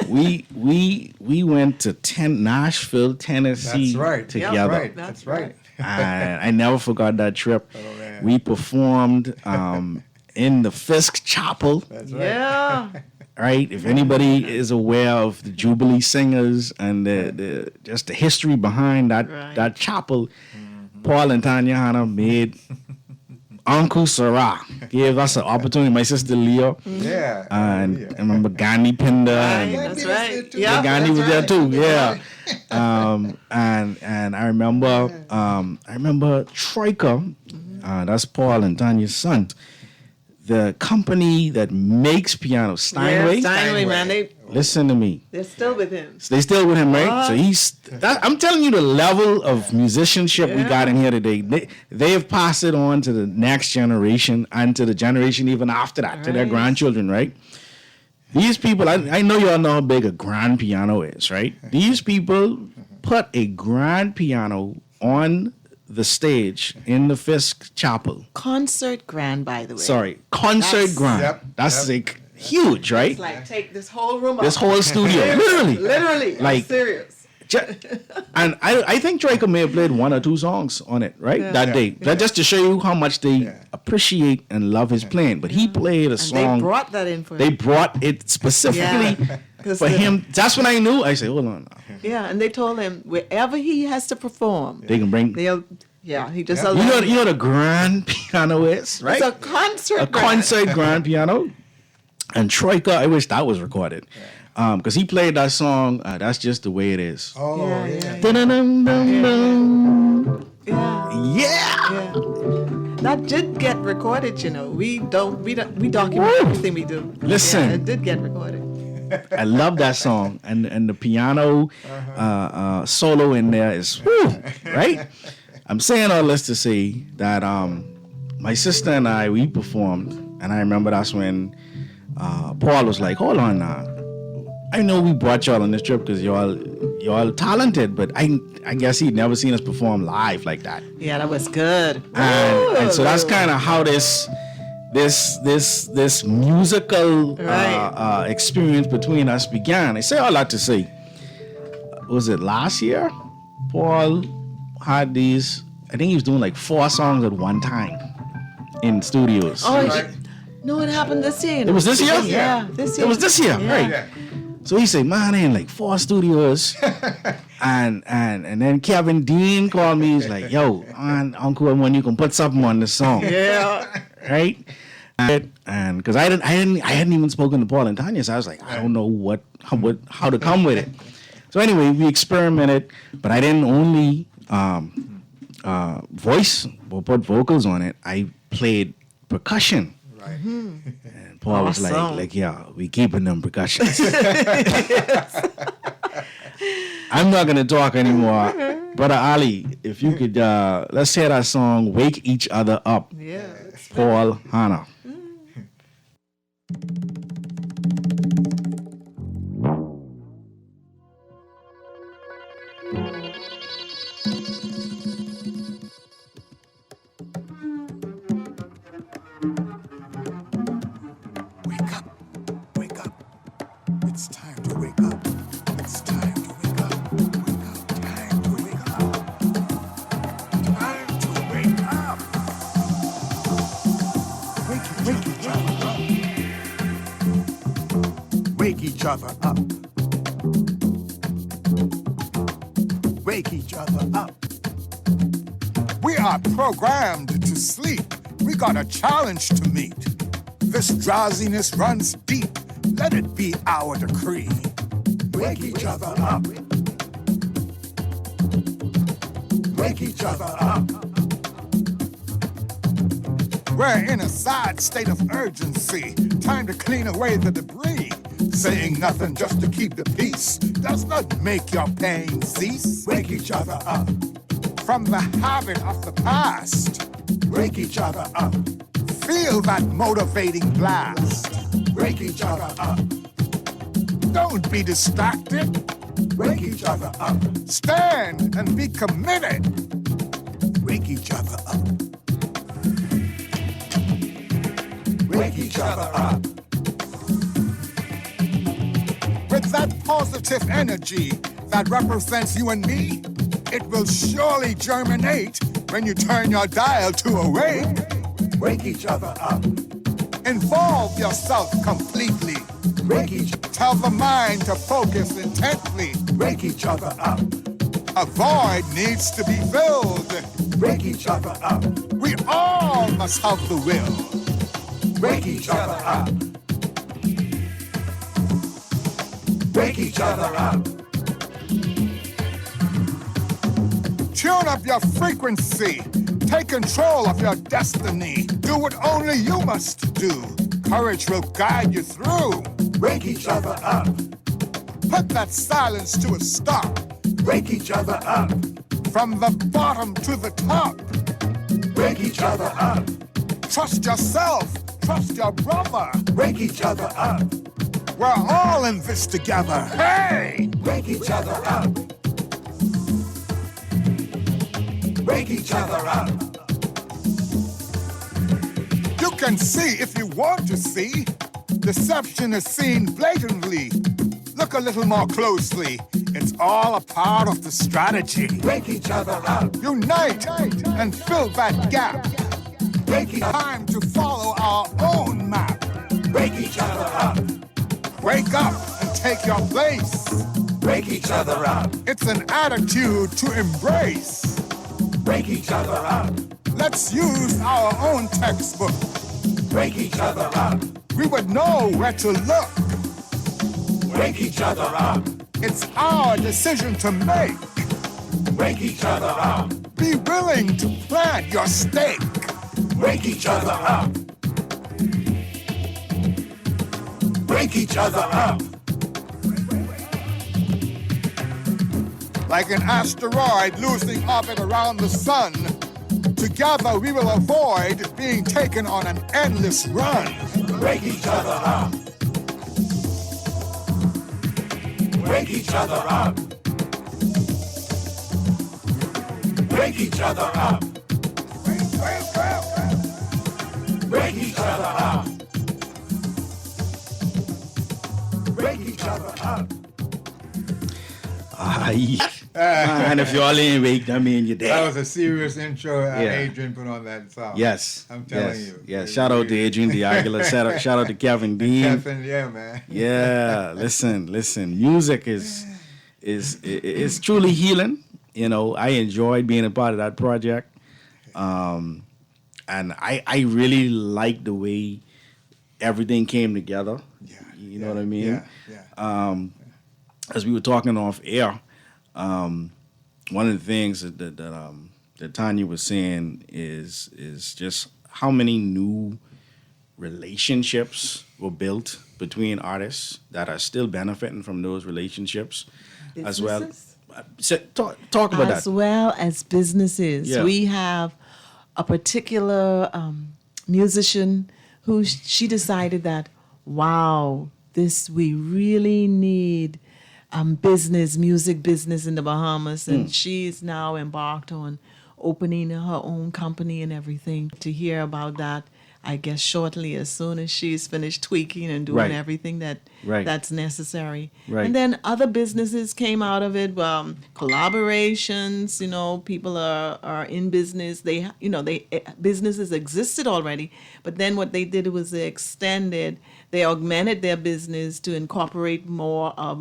we went to Nashville, Tennessee. That's right. Together. Yeah, right. That's right. And I never forgot that trip. Oh, man. We performed in the Fisk Chapel. That's right. Yeah. Right. If anybody is aware of the Jubilee Singers and the just the history behind that chapel, Paul and Tanya Hanna made Uncle Sarah gave us an opportunity. My sister Leo. Yeah. And I remember Gandhi Pinder. That's right. Yeah, Gandhi was there too. Yeah. And I remember Troika. That's Paul and Tanya's son. The company that makes piano, Steinway. Yeah, Steinway, man. Listen to me. They're still with him. They're still with him, right? So I'm telling you the level of musicianship we got in here today. They have passed it on to the next generation and to the generation even after that, to their grandchildren, right? These people, I know you all know how big a grand piano is, right? These people put a grand piano on the stage in the Fisk Chapel. Concert grand, by the way. Sorry, concert grand. That's like huge, right? It's like take this whole room up. This whole studio. Literally. Like, I'm serious. And I think Draco may have played one or two songs on it, right? That day. That just to show you how much they appreciate and love his playing. But he played a song. They brought that in for him. They brought it specifically for him. That's when I knew. I said, hold on now. Yeah, and they told him wherever he has to perform, they can bring. He just you know the grand piano is, right? It's a concert. Concert grand piano. And Troika, I wish that was recorded. Because he played that song, That's Just the Way It Is. Oh, yeah. Yeah. That did get recorded, you know. We document everything we do. Listen. Yeah, it did get recorded. I love that song. And the piano solo in there is, right? I'm saying all this to say that my sister and I, we performed. And I remember that's when Paul was like, hold on now. I know we brought y'all on this trip because y'all talented, but I guess he'd never seen us perform live like that. Yeah, that was good. And so that's kind of how this musical experience between us began. I say all that to say, was it last year? Paul had these, I think he was doing like 4 songs at one time in studios. Oh, no, it happened this year. It was this year? Yeah, this year. It was this year, right. Yeah. So he said, man, I in like 4 studios. and then Kevin Dean called me. He's like, yo, Uncle, when you can put something on this song. Yeah. Right? And because I hadn't even spoken to Paul and Tanya, so I was like, I don't know how to come with it. So anyway, we experimented, but I didn't only voice or put vocals on it. I played percussion. Right. And Paul was like, yeah, we keeping them percussions. I'm not gonna talk anymore. Brother Ali, if you could, let's hear that song, Wake Each Other Up. Yeah. Paul Hanna. It's time to wake up. It's time to wake up. Wake up. Time to wake up. Time to wake up. Wake each other up. Wake each other up. Wake each other up. We are programmed to sleep. We got a challenge to meet. This drowsiness runs deep. Let it be our decree. Wake each other up. Wake each other up. We're in a sad state of urgency. Time to clean away the debris. Saying nothing just to keep the peace does not make your pain cease. Wake each other up. From the habit of the past. Wake each other up. Feel that motivating blast. Wake each other up. Don't be distracted. Wake each other up. Stand and be committed. Wake each other up. Wake each other up. With that positive energy that represents you and me, it will surely germinate when you turn your dial to awake. Wake each other up. Involve yourself completely. Wake each. Tell the mind to focus intently. Wake each other up. A void needs to be filled. Wake each other up. We all must have the will. Wake each other up. Wake each other up. Tune up your frequency. Take control of your destiny. Do what only you must do. Courage will guide you through. Wake each other up. Put that silence to a stop. Wake each other up. From the bottom to the top. Wake each other up. Trust yourself. Trust your brother. Wake each other up. We're all in this together. Hey! Wake each other up. Wake each other up. You can see if you want to see. Deception is seen blatantly. Look a little more closely. It's all a part of the strategy. Wake each other up. Unite and fill that gap. Wake each time to follow our own map. Wake each other up. Wake up and take your place. Wake each other up. It's an attitude to embrace. Wake each other up. Let's use our own textbook. Wake each other up. We would know where to look. Wake each other up. It's our decision to make. Wake each other up. Be willing to plant your stake. Wake each other up. Wake each other up. Like an asteroid losing orbit around the sun, together we will avoid being taken on an endless run. Wake each other up. Wake each other up. Wake each other up. Wake each other up. Wake each other up. Man, if y'all ain't wake, I mean you're dead. That was a serious intro Adrian put on that song. Yes. I'm telling you. Yes. Shout out to Adrian Diagula. shout out to Kevin Dean. Kevin, yeah, man. Yeah. Listen. Music is truly healing. You know, I enjoyed being a part of that project. And I really like the way everything came together. Yeah. You know what I mean? Yeah. As we were talking off air, one of the things that Tanya was saying is just how many new relationships were built between artists that are still benefiting from those relationships as well. So, talk about that. As well as businesses. Yeah. We have a particular musician who she decided that, wow, we really need music business in the Bahamas. And she's now embarked on opening her own company and everything. To hear about that, I guess shortly, as soon as she's finished tweaking and doing everything that's necessary. Right. And then other businesses came out of it, collaborations, people are in business. Businesses existed already, but then what they did was they augmented their business to incorporate more of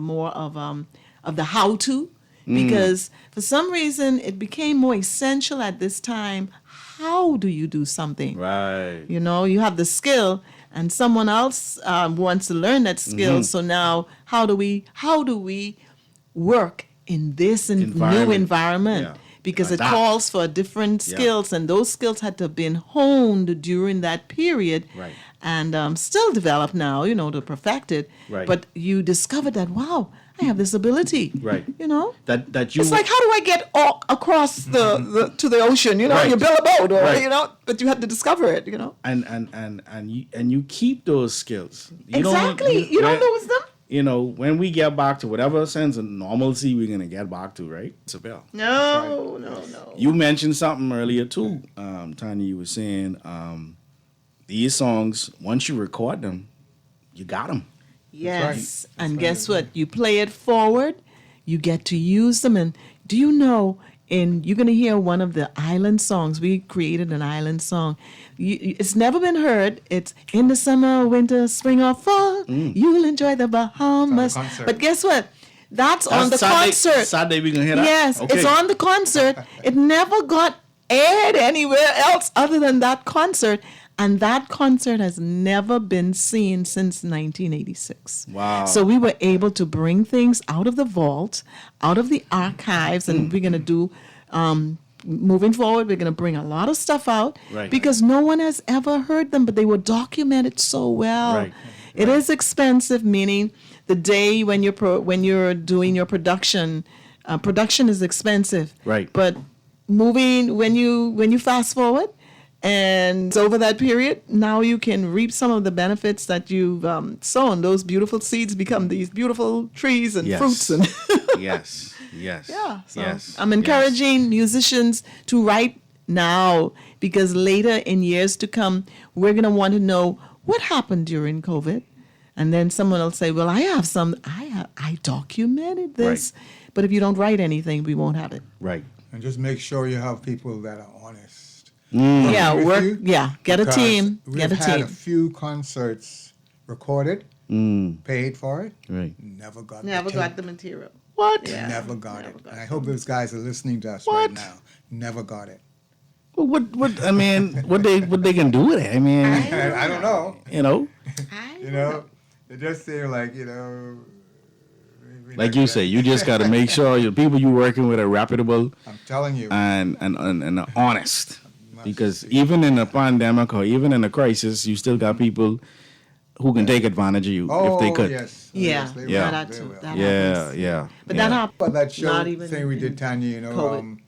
the how-to, because for some reason it became more essential at this time. How do you do something? Right. You have the skill, and someone else wants to learn that skill. So now, how do we work in this new environment? Yeah. Because Adapt. it calls for different skills, and those skills had to have been honed during that period, Right. and still developed now, to perfect it. Right. But you discovered that, wow, I have this ability. Right. That you. It's like, how do I get across the to the ocean? Right. You build a boat, or Right. but you had to discover it. And you keep those skills. You Exactly. You don't lose them. When we get back to whatever sense of normalcy we're gonna get back to, right? Isabel. No. You mentioned something earlier too, Tanya. You were saying these songs, once you record them, you got them. Yes. And guess what? You play it forward, you get to use them. And do you know, you're going to hear one of the island songs. We created an island song. It's never been heard. It's in the summer, winter, spring, or fall. You'll enjoy the Bahamas. But guess what? That's on the concert. Saturday we're going to hear that? Yes, Okay. it's on the concert. It never got aired anywhere else other than that concert. And that concert has never been seen since 1986. Wow. So we were able to bring things out of the vault, out of the archives, and we're going to do, moving forward, we're going to bring a lot of stuff out, Right. because no one has ever heard them, but they were documented so well. Right. It is expensive, meaning the day when you're doing your production, production is expensive. Right. But when you fast forward, and over that period, now you can reap some of the benefits that you've sown. Those beautiful seeds become these beautiful trees and fruits. And Yes. yeah, so Yes. I'm encouraging musicians to write now, because later in years to come, we're going to want to know what happened during COVID. And then someone will say, well, I documented this. Right. But if you don't write anything, we won't have it. Right. And just make sure you have people that are honest. Yeah, with you, get a because team. We've Get a had a team. few concerts recorded, paid for it, Right. never got the material. What? Yeah. Never got it. And I hope those guys are listening to us right now. Never got it. Well, what they can do with it? I mean, I don't know. They just say like, like you say, you just got to make sure your people you're working with are reputable. I'm telling you. And are honest. Because even in a pandemic or even in a crisis, you still got people who can take advantage of you if they could. Yes. Yeah, they Yeah. will. that They too. will. That Yeah, happens. yeah. But yeah. that happened. But that show Not even thing we did, in Tanya, COVID.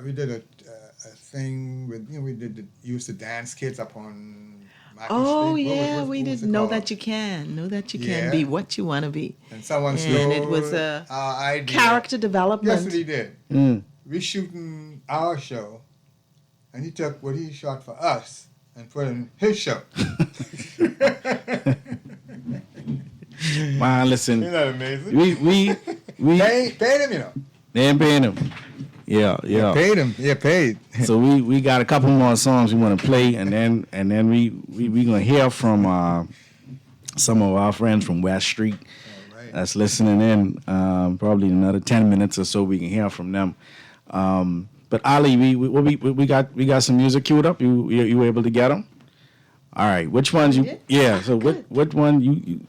we did a thing with, we used to dance kids up on Mackie Oh Street. yeah, what we was did it Know called? That You Can. Know That You Can Yeah. Be What You Want to Be. And someone And stole it was a our idea. character development. Yes, what he did. We shooting our show, and he took what he shot for us and put in his show. Man, listen. Isn't that amazing? We They paid him, They ain't paying him. Yeah. Paid him. Yeah, paid. So we got a couple more songs we want to play, and then we gonna hear from some of our friends from West Street that's listening in. Probably in another 10 minutes or so we can hear from them. But Ali, we got some music queued up. You were able to get them? All right. Which ones you? Yeah. So what one you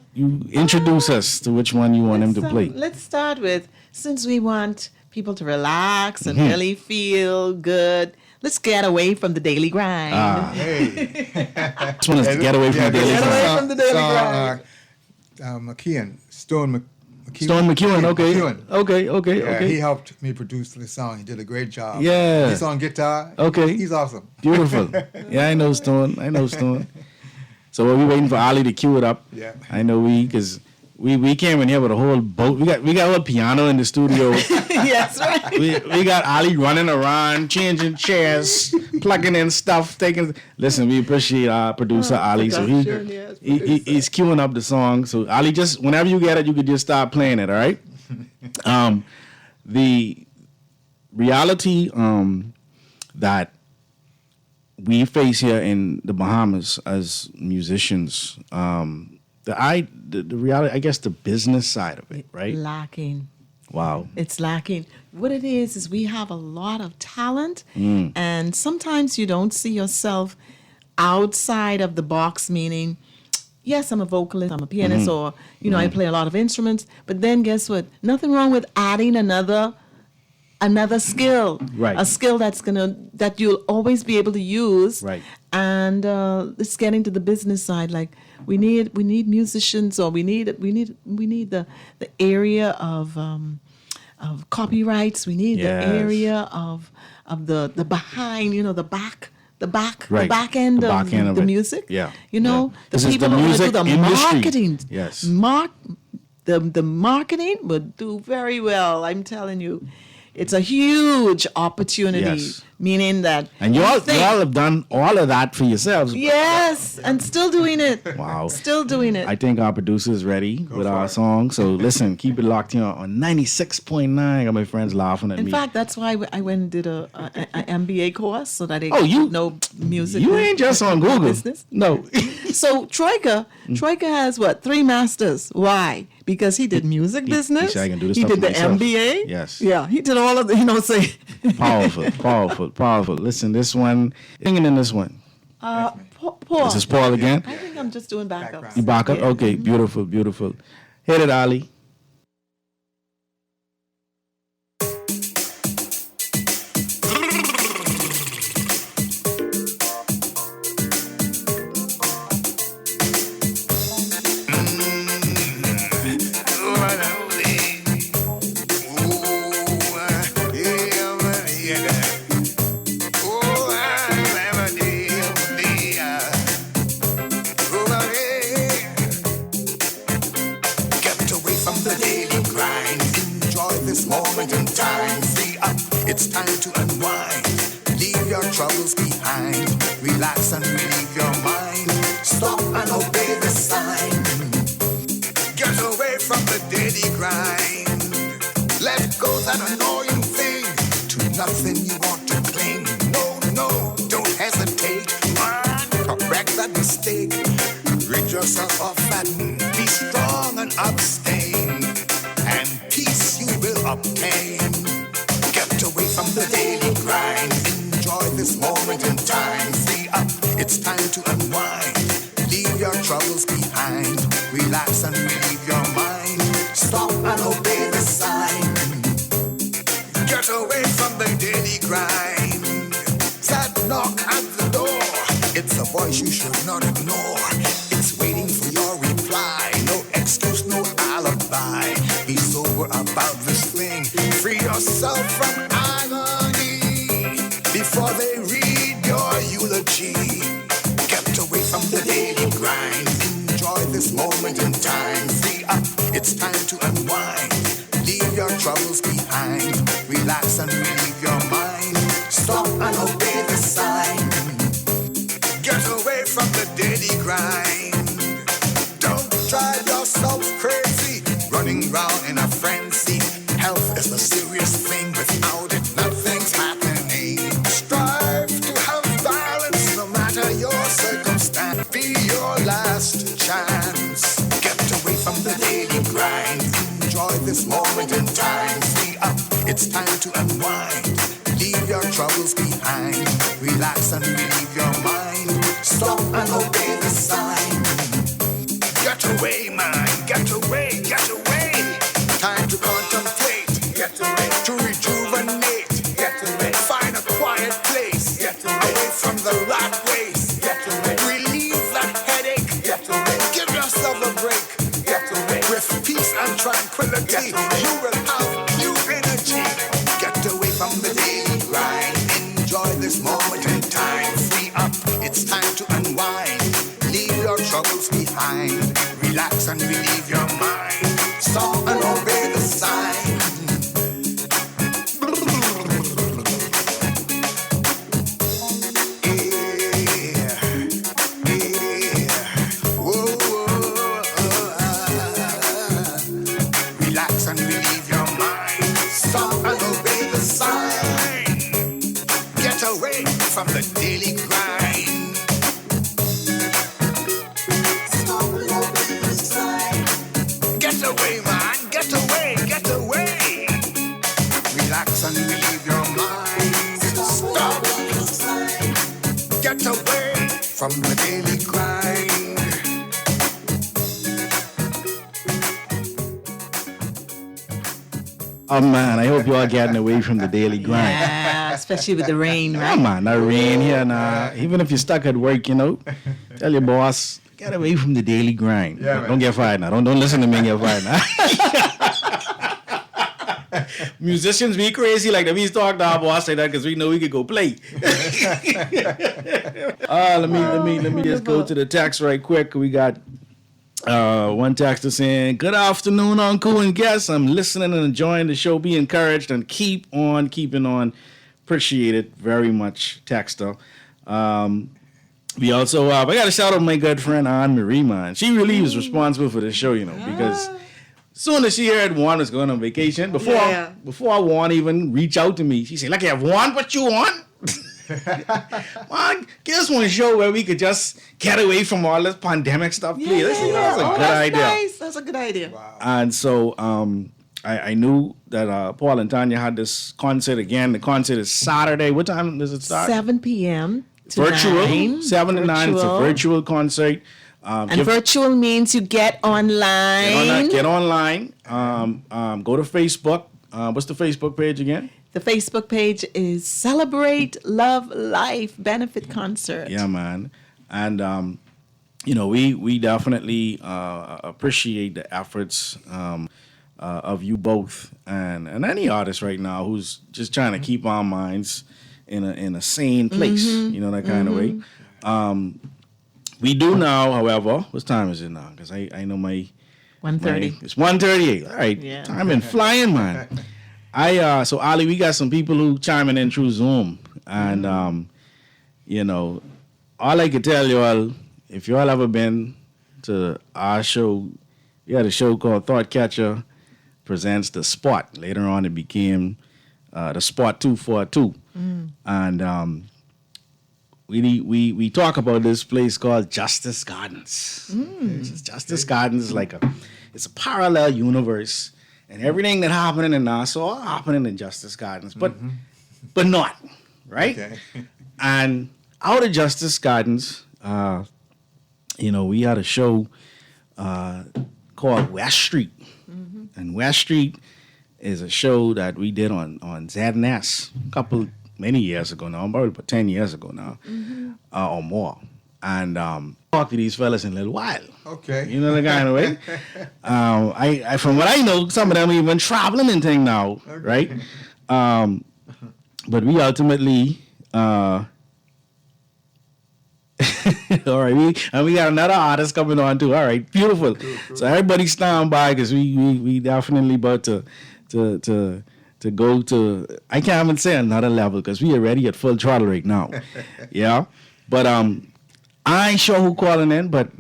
introduce us to which one you want him to play? Let's start with, since we want people to relax and really feel good, Let's get away from the daily grind. This one is to get away from the daily Get grind. away from the daily grind. Stone McEwen, okay. McEwen. Okay. He helped me produce the song. He did a great job. Yeah. He's on guitar. Okay. He's awesome. Beautiful. Yeah, I know Stone. So we're waiting for Ali to cue it up. Yeah. I know because we came in here with a whole boat. We got a whole piano in the studio. Yes, right. We got Ali running around, changing chairs, plugging in stuff, taking. Listen, we appreciate our producer Ali. So he's queuing up the song. So Ali, just whenever you get it, you could just start playing it. All right. The reality that we face here in the Bahamas as musicians, the reality, I guess, the business side of it, right? Lacking. Wow. It's lacking. What it is we have a lot of talent, and sometimes you don't see yourself outside of the box, meaning, yes, I'm a vocalist, I'm a pianist, or, I play a lot of instruments, but then guess what? Nothing wrong with adding another skill, right? A skill that you'll always be able to use, right? And it's getting to the business side. Like we need musicians, or we need the area of copyrights. We need the area of the behind, the back. The back end of the music. Yeah. The people who do the marketing. Yes. The marketing would do very well. I'm telling you. It's a huge opportunity, meaning that... And you all have done all of that for yourselves. Yes, and still doing it. Wow. Still doing it. I think our producer is ready with our song. So listen, keep it locked here on 96.9. I got my friends laughing at me. In fact, that's why I went and did a MBA course so that I know music. You ain't just on Google. Business. No. So Troika has what? 3 masters. Why? Because he did music business. He can do this he stuff did the himself. MBA. Yes. Yeah, he did all of the, say. Powerful. Listen, this one, singing in this one. Paul. Is this Paul again? I think I'm just doing backups. You back up? Yeah. Okay, beautiful. Hit it, Ali. It's time to unwind. Leave your troubles behind. Relax and relieve your mind. Stop and obey the sign. Get away from the daily grind. Let go that annoying thing. To nothing you want to cling. No, don't hesitate. Correct that mistake. Rid yourself of fattening. Be strong and abstain. And peace you will obtain. Away from the daily grind. Enjoy this moment in time. Free up, it's time to unwind. Leave your troubles behind. Relax and relieve your mind. Stop and obey the sign. Get away from the daily grind. That knock at the door. It's a voice you should not ignore. It's waiting for your reply. No excuse, no alibi. Be sober about this thing. Free yourself from agony before they read your eulogy. Get away from the daily grind. Enjoy this moment in time. Free up, it's time to unwind. Leave your troubles behind. Relax and relieve your mind. Stop and obey the sign. Get away from the daily grind. Don't drive yourself crazy, running round in a frenzy. Health is a serious thing. Without it, nothing's happening. Strive to have balance, no matter your circumstance. Be your last chance. Get away from the daily grind. Enjoy this moment in time. Free up, it's time to unwind. Leave your troubles behind. Relax and relieve your mind. Stop and obey the sign. Get away, man. Get away. Time to contemplate. Get away. To rejuvenate. Get away. Find a quiet place. and relieve your mind. Stop and obey the sign. Relax and relieve your mind. Stop and obey the sign. Get away from the daily grind. Stop and obey the sign. Get away, man. Get away. Get away. Relax and relieve your mind. Stop. Get away from the daily grind. Oh man, I hope you all getting away from the daily grind. Yeah, especially with the rain, right? Come on, that rain here now. Even if you're stuck at work, tell your boss, get away from the daily grind. Yeah, Don't get fired now. Don't listen to me and get fired now. Musicians be crazy like that. We talk to our boss like that because we know we could go play. Let me just go to the text right quick. We got one texter saying, "Good afternoon, Uncle and guests. I'm listening and enjoying the show. Be encouraged and keep on keeping on. Appreciate it very much, texter." We also, I got to shout out my good friend Anne Marie, man. She really was responsible for the show, because as soon as she heard Juan was going on vacation, before Juan even reached out to me, she said, "Look here, Juan, what you want? Man, give us one show where we could just get away from all this pandemic stuff, please." That's a good idea. Nice. That's a good idea. Wow. And so I knew that Paul and Tanya had this concert again. The concert is Saturday. What time does it start? 7 p.m. to Virtual, 9. 7 to 9. It's a virtual concert. And virtual means you get online. Get online. Go to Facebook. What's the Facebook page again? The Facebook page is Celebrate Love Life Benefit Concert. Yeah, man. And, we definitely appreciate the efforts of you both and any artist right now who's just trying to keep our minds in a sane place, that kind of way. We do now, however, what time is it now? Because I know my... 1:30. It's 1:38. All right. Yeah. Time been flying, man. So Ali, we got some people who chiming in through Zoom, and all I can tell you all, if you all ever been to our show, we had a show called Thought Catcher Presents The Spot. Later on, it became the Spot 242, and we talk about this place called Justice Gardens. Justice Gardens is it's a parallel universe. And everything that happening in Nassau happening in Justice Gardens, but not, right? Okay. And out of Justice Gardens, we had a show called West Street. And West Street is a show that we did on ZNS many years ago now, probably about 10 years ago now, or more. And talk to these fellas in a little while. Okay. You know the kind of way. I from what I know, some of them even traveling and thing now, right? But we ultimately, all right. We got another artist coming on too. All right, beautiful. Cool. So everybody stand by because we definitely about to go to. I can't even say another level because we are already at full throttle right now. Yeah, but I ain't sure who calling in, but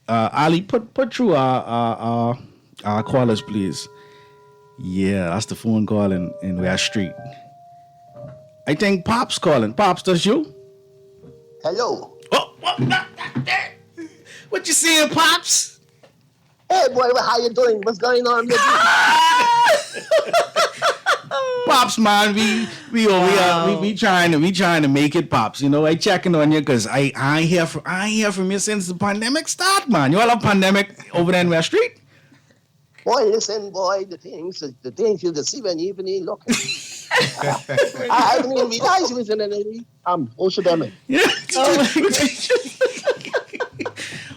Ali, put through our callers, please. Yeah, that's the phone call in West Street. I think Pop's calling. Pops, that's you? Hello. Oh, what you saying, Pops? Hey, boy, how you doing? What's going on with you? Pops, man, we trying to make it, Pops. I checking on you because I ain't hear from you since the pandemic start, man. You all have pandemic over there in West Street? Boy, listen, boy, the things you see when you even look. I didn't even realize you was in an ocean. Yeah.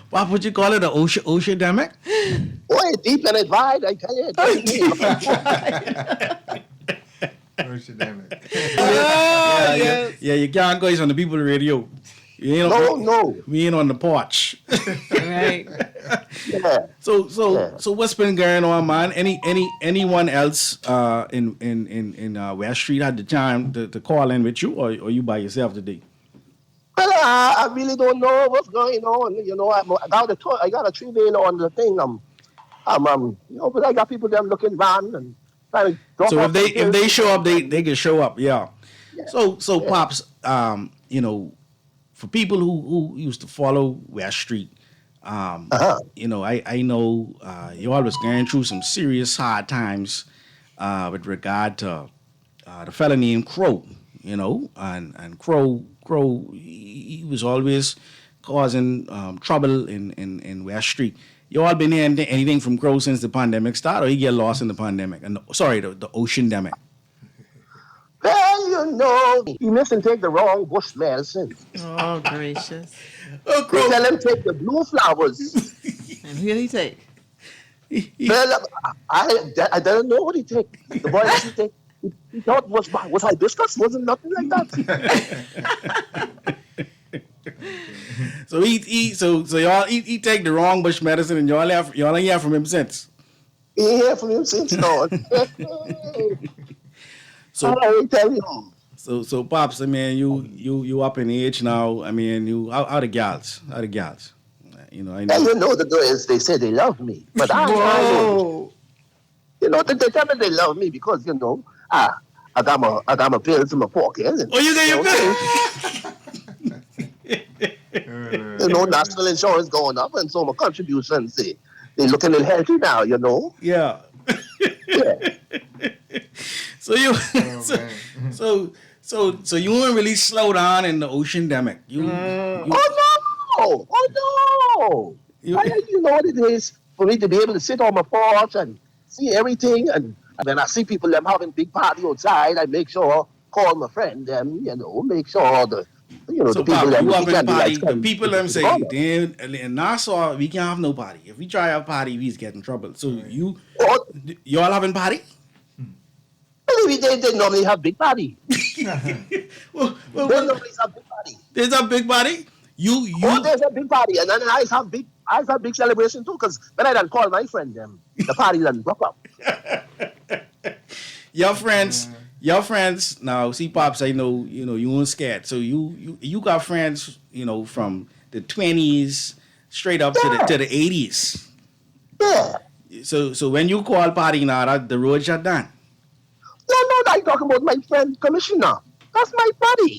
What would you call it? An ocean-demic? Boy, deep and it's wide, I tell you. Yeah, you can't go on the people radio. No. We ain't on the porch. Right. Yeah. So what's been going on, man? Anyone else in West Street had the time to call in with you, or you by yourself today? Well, I really don't know what's going on. You know, I got a 3-wheeler on the thing. But I got people them looking around and trying to drop So off if they show up, they can show up. Yeah. So Pops, for people who used to follow West Street, I know you all was going through some serious hard times with regard to the fella named Crow, and Crow he was always causing trouble in West Street. You all been hearing anything from Crow since the pandemic started, or he get lost in the pandemic? The ocean-demic. Well, he mustn't take the wrong bush medicine. Oh, gracious. They tell him take the blue flowers. And who did he take? Well, I don't know what he take. The boy he take. He thought was hibiscus. Wasn't nothing like that. So he take the wrong bush medicine, and y'all ain't hear from him since. He ain't hear from him since, no. So I tell you. So Pops, I mean, you up in age now. I mean, you how the gals. I know. And the girls, they say they love me, but I know. They tell me they love me because I got my pills in my pocket. Oh, you got your pills? National insurance going up, and so my contributions they look a little healthy now. Yeah. Yeah. So you, so you won't really slow down in the ocean-demic. Oh no! You know what it is for me to be able to sit on my porch and see everything, and when I see people them having big party outside, I make sure call my friend them, make sure the people them the people them say, damn, in Nassau we can't have no party. If we try our party, we's get in trouble. So you all having party? They normally have big party. They normally have big party. There's a big party? There's a big party, and then I have big celebration too, because when I done call my friend them, the party done broke up. Your friends. Now, see, Pops, I know you weren't scared. So you got friends, from the 20s straight up to the 80s. Yeah. So when you call party now, the road shut down. No, I'm talking about my friend Commissioner. That's my buddy.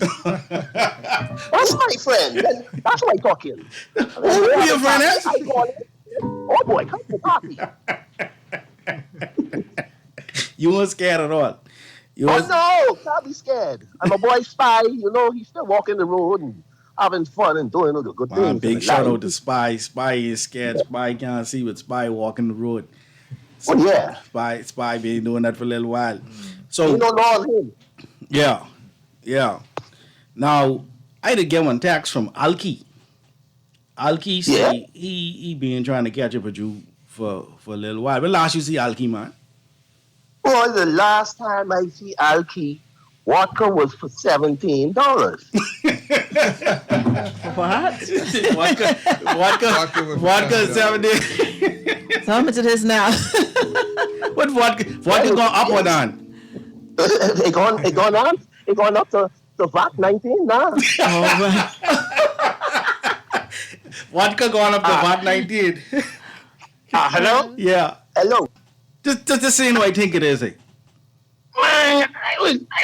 That's my friend. That's why I'm talking. Who your friend is? Oh boy, come to party. You weren't scared at all. No, can't be scared. I'm a boy Spy. He's still walking the road and having fun and doing all the good things. Big shout out to Spy. Spy is scared. Spy can't see with Spy walking the road. So, yeah. Spy been doing that for a little while. So you don't know him. Yeah. Now, I did get one text from Alki. Alki say he been trying to catch up with you for a little while. When last you see Alki, man? Well, the last time I see Alki, vodka was for $17. What? Vodka is $17. So how much it is now? What vodka? Vodka gone up or down? It gone on. It gone up to VAT 19 now. Vodka gone up to VAT 19. Hello? Yeah. Hello. Just the same way I think it is. Man, I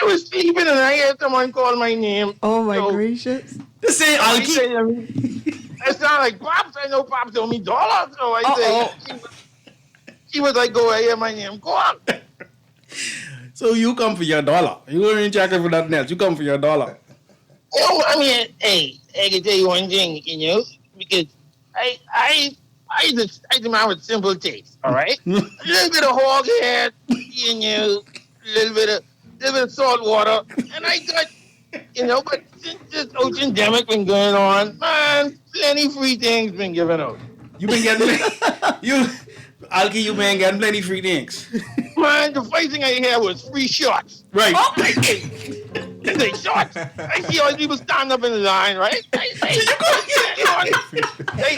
was sleeping and I heard someone call my name. Oh my gracious. The same Alki. It sounded like Pops. I know Pops owe me $1. So I said, she was like, go ahead, my name. Go on. So you come for your $1. You ain't checking for nothing else. You come for your $1. I mean, hey, I can tell you one thing, because I demand with simple taste, all right? A little bit of hog head, a little bit of salt water, and I got, but since this ocean-demic been going on, man, plenty free things been given out. You been getting Alki, you been getting plenty free things. Man, the first thing I heard was free shots. Right. Oh, They shorts. I see all these people stand up in the line, right?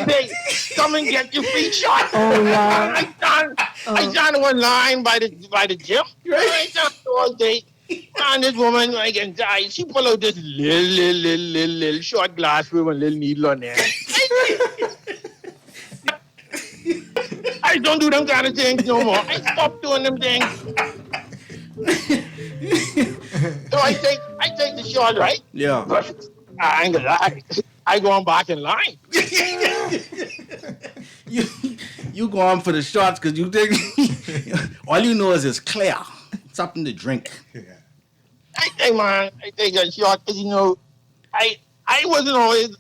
They come and get your free shorts. Oh, wow. I stand in one line by the gym. I stand all day. And this woman, she pull out this little short glass with a little needle on there. I don't do them kind of things no more. I stopped doing them things. So I take the short, right? Yeah. But I ain't gonna lie. I go on back in line. You go on for the shots because you think all you know is it's clear. Something to drink. I take a shot because, I wasn't always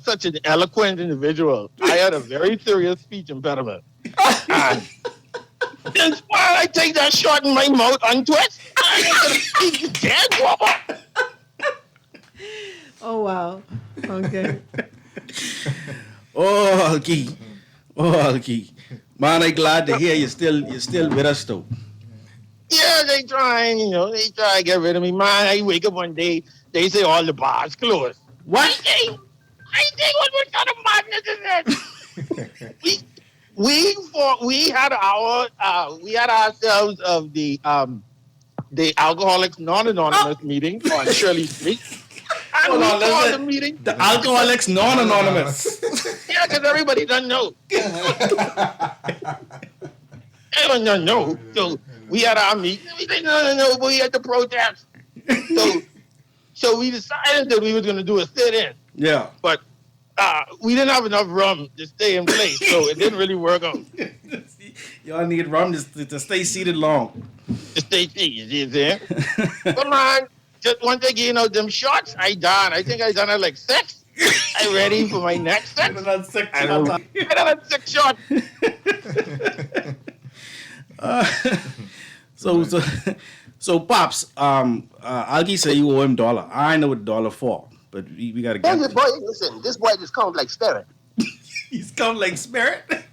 such an eloquent individual. I had a very serious speech impediment. And then while I take that shot in my mouth, untwist, I get to speak dead. Oh, wow. Okay. Oh, Alki. Man, I'm glad to hear you're still with us, though. Yeah, they try to get rid of me. Man, I wake up one day, they say all the bars closed. What? I think what kind of madness is this? we had ourselves of the Alcoholics Non-Anonymous meeting on Shirley Street. And we called the meeting. The Alcoholics Non-Anonymous. Yeah, because everybody doesn't know. Everyone doesn't know. So we had our meeting. We said, no, but we had to protest. So we decided that we were going to do a sit-in. Yeah. But we didn't have enough rum to stay in place, so it didn't really work out. Y'all need rum to stay seated long. To stay seated, you see? But man, just once again, them shots, I done. I think I done it like 6. I ready for my next set. I done 6 shots. So Pops, Alki say you owe him $1. I know what $1 for, but we gotta get This boy, listen, this boy just comes like spirit. He's come like spirit. Every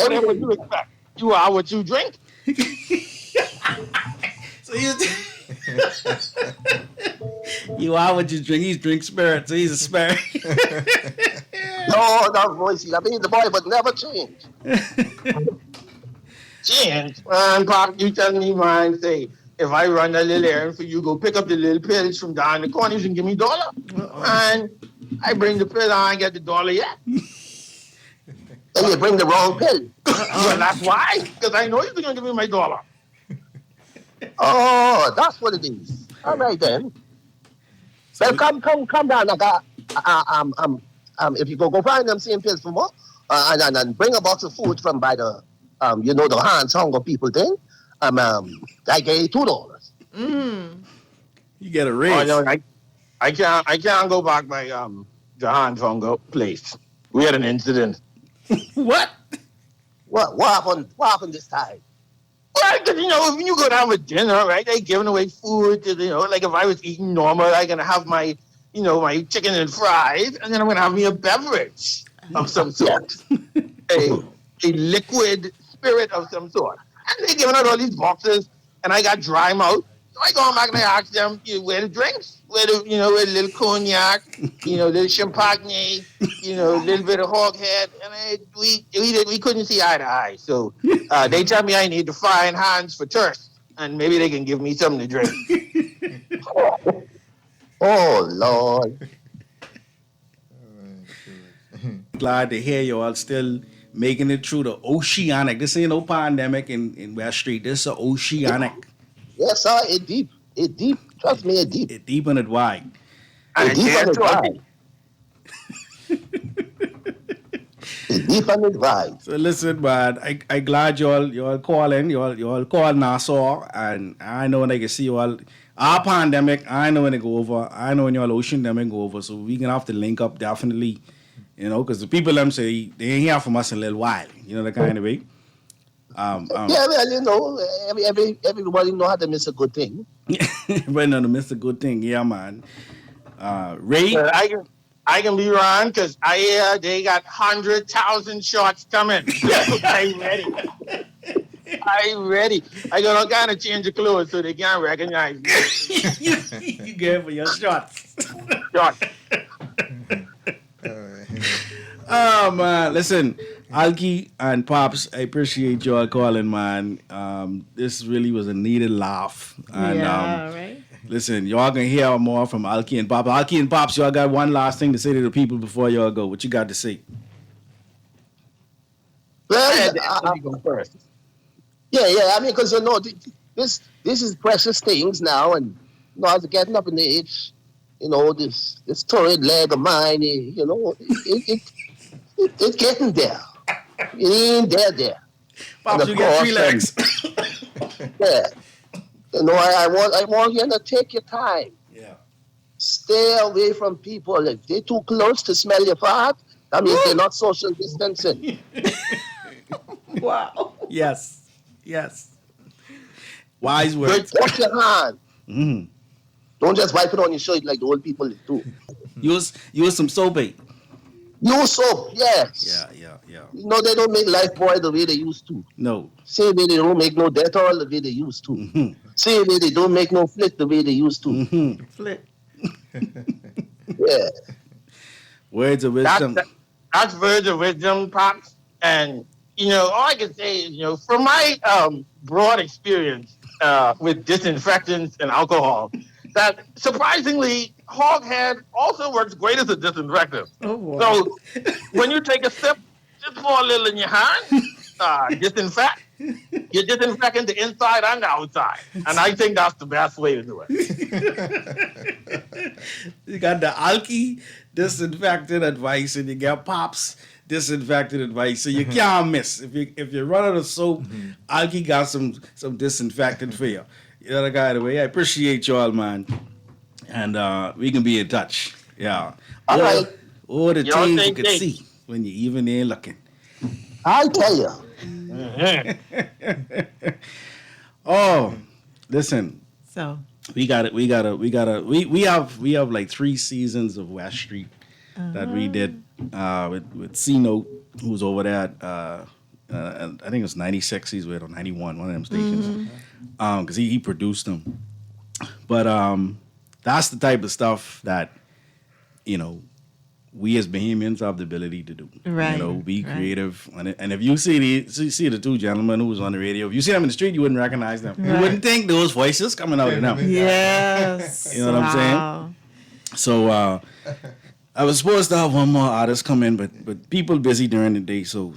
day, what you expect? You are what you drink. So you are what you drink. He's drink spirit, so he's a spirit. No, voice. I mean, the boy would never change. Change? Man, Pop, you tell me, man, say, if I run a little errand for you, go pick up the little pills from down the corner and give me $1. And I bring the pill and I get the $1 yet. And you bring the wrong pill. Well, that's why. Because I know you're going to give me my $1. Oh, that's what it is. All right then. Well, come down. If you go find them same pills for more, and bring a box of food from by the, the Hans Hunger people thing. I gave you $2. You get a raise. Oh, no, I can't go back by the Hans Hunger place. We had an incident. What? What happened this time? Well, because, if you go to have a dinner, right, they giving away food. Like if I was eating normal, I'm going to have my, my chicken and fries, and then I'm going to have me a beverage of some sort. a liquid spirit of some sort. And they're giving out all these boxes, and I got dry mouth. So I go back and I ask them, where the drinks? Where the little cognac, little champagne, little bit of hoghead. And we couldn't see eye to eye. So they tell me I need to find hands for thirst, and maybe they can give me something to drink. Oh, Lord. Glad to hear you all still making it through the oceanic. This ain't no pandemic in West Street. This is an oceanic. Yes, sir. It's deep. It's deep. Trust me, it's deep. It's deep and it's wide. It's deep and it's wide. It's deep and it's wide. So listen, man, I glad you all calling. You all call Nassau, and I know when I can see you all. Our pandemic, I know when it go over. I know when your ocean them go over. So we gonna have to link up definitely. Because the people them say they ain't hear from us in a little while. The kind of way. Yeah, well, everybody know how to miss a good thing. Everybody know to miss a good thing. Yeah, man. Ray? I can be wrong because I hear they got 100,000 shots coming. I'm ready. I'm ready. I got all kind of change of clothes so they can't recognize me. You good for your shots. Shot. Oh man, listen, Alki and Pops, I appreciate y'all calling, man. This really was a needed laugh. And, right. Listen, y'all gonna hear more from Alki and Pops. Alki and Pops, y'all got one last thing to say to the people before y'all go. What you got to say? Well, Let me go first. yeah. I mean, because this is precious things now, and as getting up in age, this torrid leg of mine, it's getting there. It ain't there. Pops, you get 3 legs. Yeah. I want you to take your time. Yeah. Stay away from people. If they're too close to smell your fart, that means they're not social distancing. Wow. Yes. Wise words. Wash your hand. Mm. Don't just wipe it on your shirt like the old people do. Use some soap. Use soap, yes. Yeah. They don't make Lifebuoy the way they used to. No. Same way they don't make no Dettol the way they used to. Mm-hmm. Same way they don't make no Flit the way they used to. Mm-hmm. Flit. Yeah. Words of wisdom. That's words of wisdom, Pops. And, all I can say is, from my broad experience with disinfectants and alcohol, that surprisingly, Hoghead also works great as a disinfectant. Oh, wow. So when you take a sip, just pour a little in your hand, disinfect. You're disinfecting the inside and the outside. And I think that's the best way to do it. You got the Alki disinfectant advice, and you got Pops disinfectant advice. So you can't miss. If you run out of soap, Alki got some disinfectant for you. The other guy, the way I appreciate y'all, man. And we can be in touch. Yeah. All right. Or the Y'all things you think can see when you even ain't looking. I'll tell you. Oh, listen. So We have like 3 seasons of West Street that we did with C-Note, who's over there at I think it was 96 he's with, or 91, one of them stations. Because he produced them. But that's the type of stuff that, we as Bahamians have the ability to do. Right. Be creative. And if you see the 2 gentlemen who was on the radio, if you see them in the street, you wouldn't recognize them. Right. You wouldn't think those voices coming out of them. Yes. You know what I'm saying? So I was supposed to have one more artist come in, but people busy during the day, so.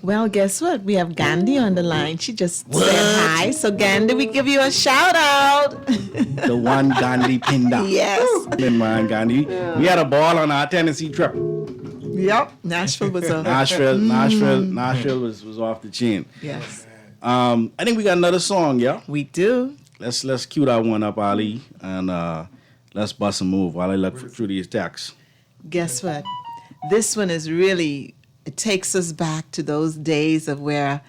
Well, guess what? We have Gandhi on the line. She just said hi. So Gandhi, we give you a shout out. The one Gandhi Pinda. Yes. Man, Gandhi. Yeah. We had a ball on our Tennessee trip. Yep. Nashville was a Nashville was off the chain. Yes. I think we got another song, yeah? We do. Let's cue that one up, Ali, and let's bust a move while I look through these texts. Guess what? This one is really, it takes us back to those days of where,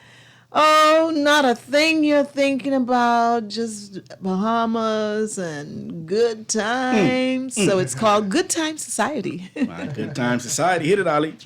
not a thing you're thinking about, just Bahamas and good times. So it's called Good Time Society. My Good Time Society. Hit it, Ali.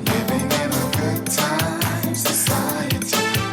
Living in a good time society.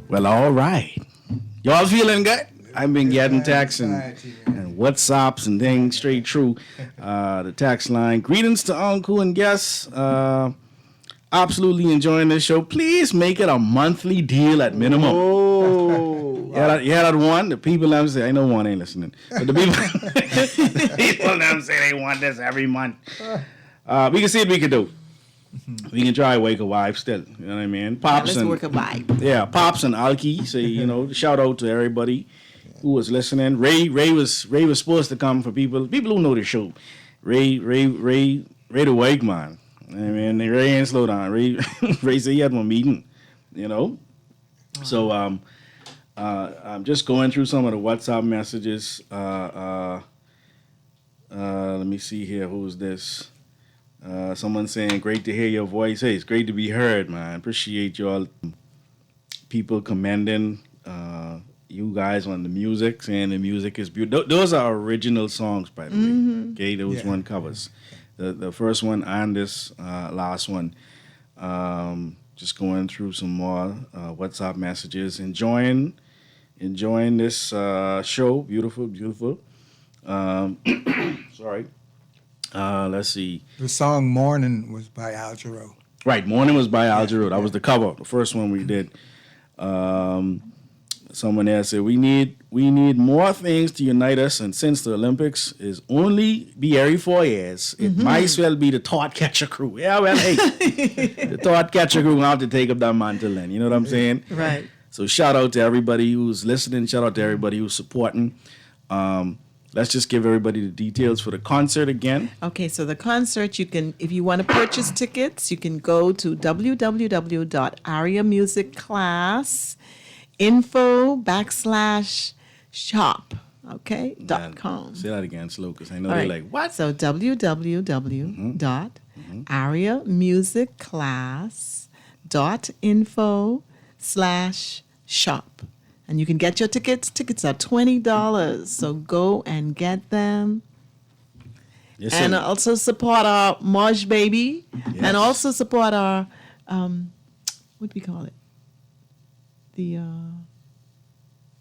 Well, all right. Y'all feeling good? I've been getting texts and WhatsApps and things straight through the text line. Greetings to Uncle and guests. Absolutely enjoying this show. Please make it a monthly deal at minimum. Oh. Yeah, that one. The people that say, I know one ain't listening. But the people that say they want this every month. We can see what we can do. We can try Wake a Wife still. You know what I mean? Pops let's and work a wife. Yeah, Pops and Alki. Say, shout out to everybody who was listening. Ray was supposed to come for people who know the show. Ray the Wake man. I mean, Ray ain't slow down. Ray said he had one meeting. So I'm just going through some of the WhatsApp messages. Let me see here. Who's this? Someone saying, great to hear your voice. Hey, it's great to be heard, man. Appreciate y'all. People commending you guys on the music, saying the music is beautiful. Those are original songs, by the way. Okay, those one covers. The first one and this last one. Just going through some more WhatsApp messages. Enjoying this show. Beautiful. Sorry. Let's see. The song Morning was by Al Jarreau. Right, Morning was by Al Jarreau. That was the cover, the first one we did. Someone there said, we need more things to unite us, and since the Olympics is only be every 4 years, it might as well be the Thought Catcher crew. Yeah, well, hey, the Thought Catcher crew will have to take up that mantle then. You know what I'm saying? Right. So shout out to everybody who's listening. Shout out to everybody who's supporting. let's just give everybody the details for the concert again. Okay, so the concert, you can, if you want to purchase tickets, you can go to www.ariamusicclassinfo.com. Okay, .com. Say that again slow, because I know All they're right. like, what? So www.ariamusicclass.info/shop. And you can get your tickets. Tickets are $20. So go and get them. Yes, And sir. also support our Mosh Baby. Yes. And also support our, what do we call it?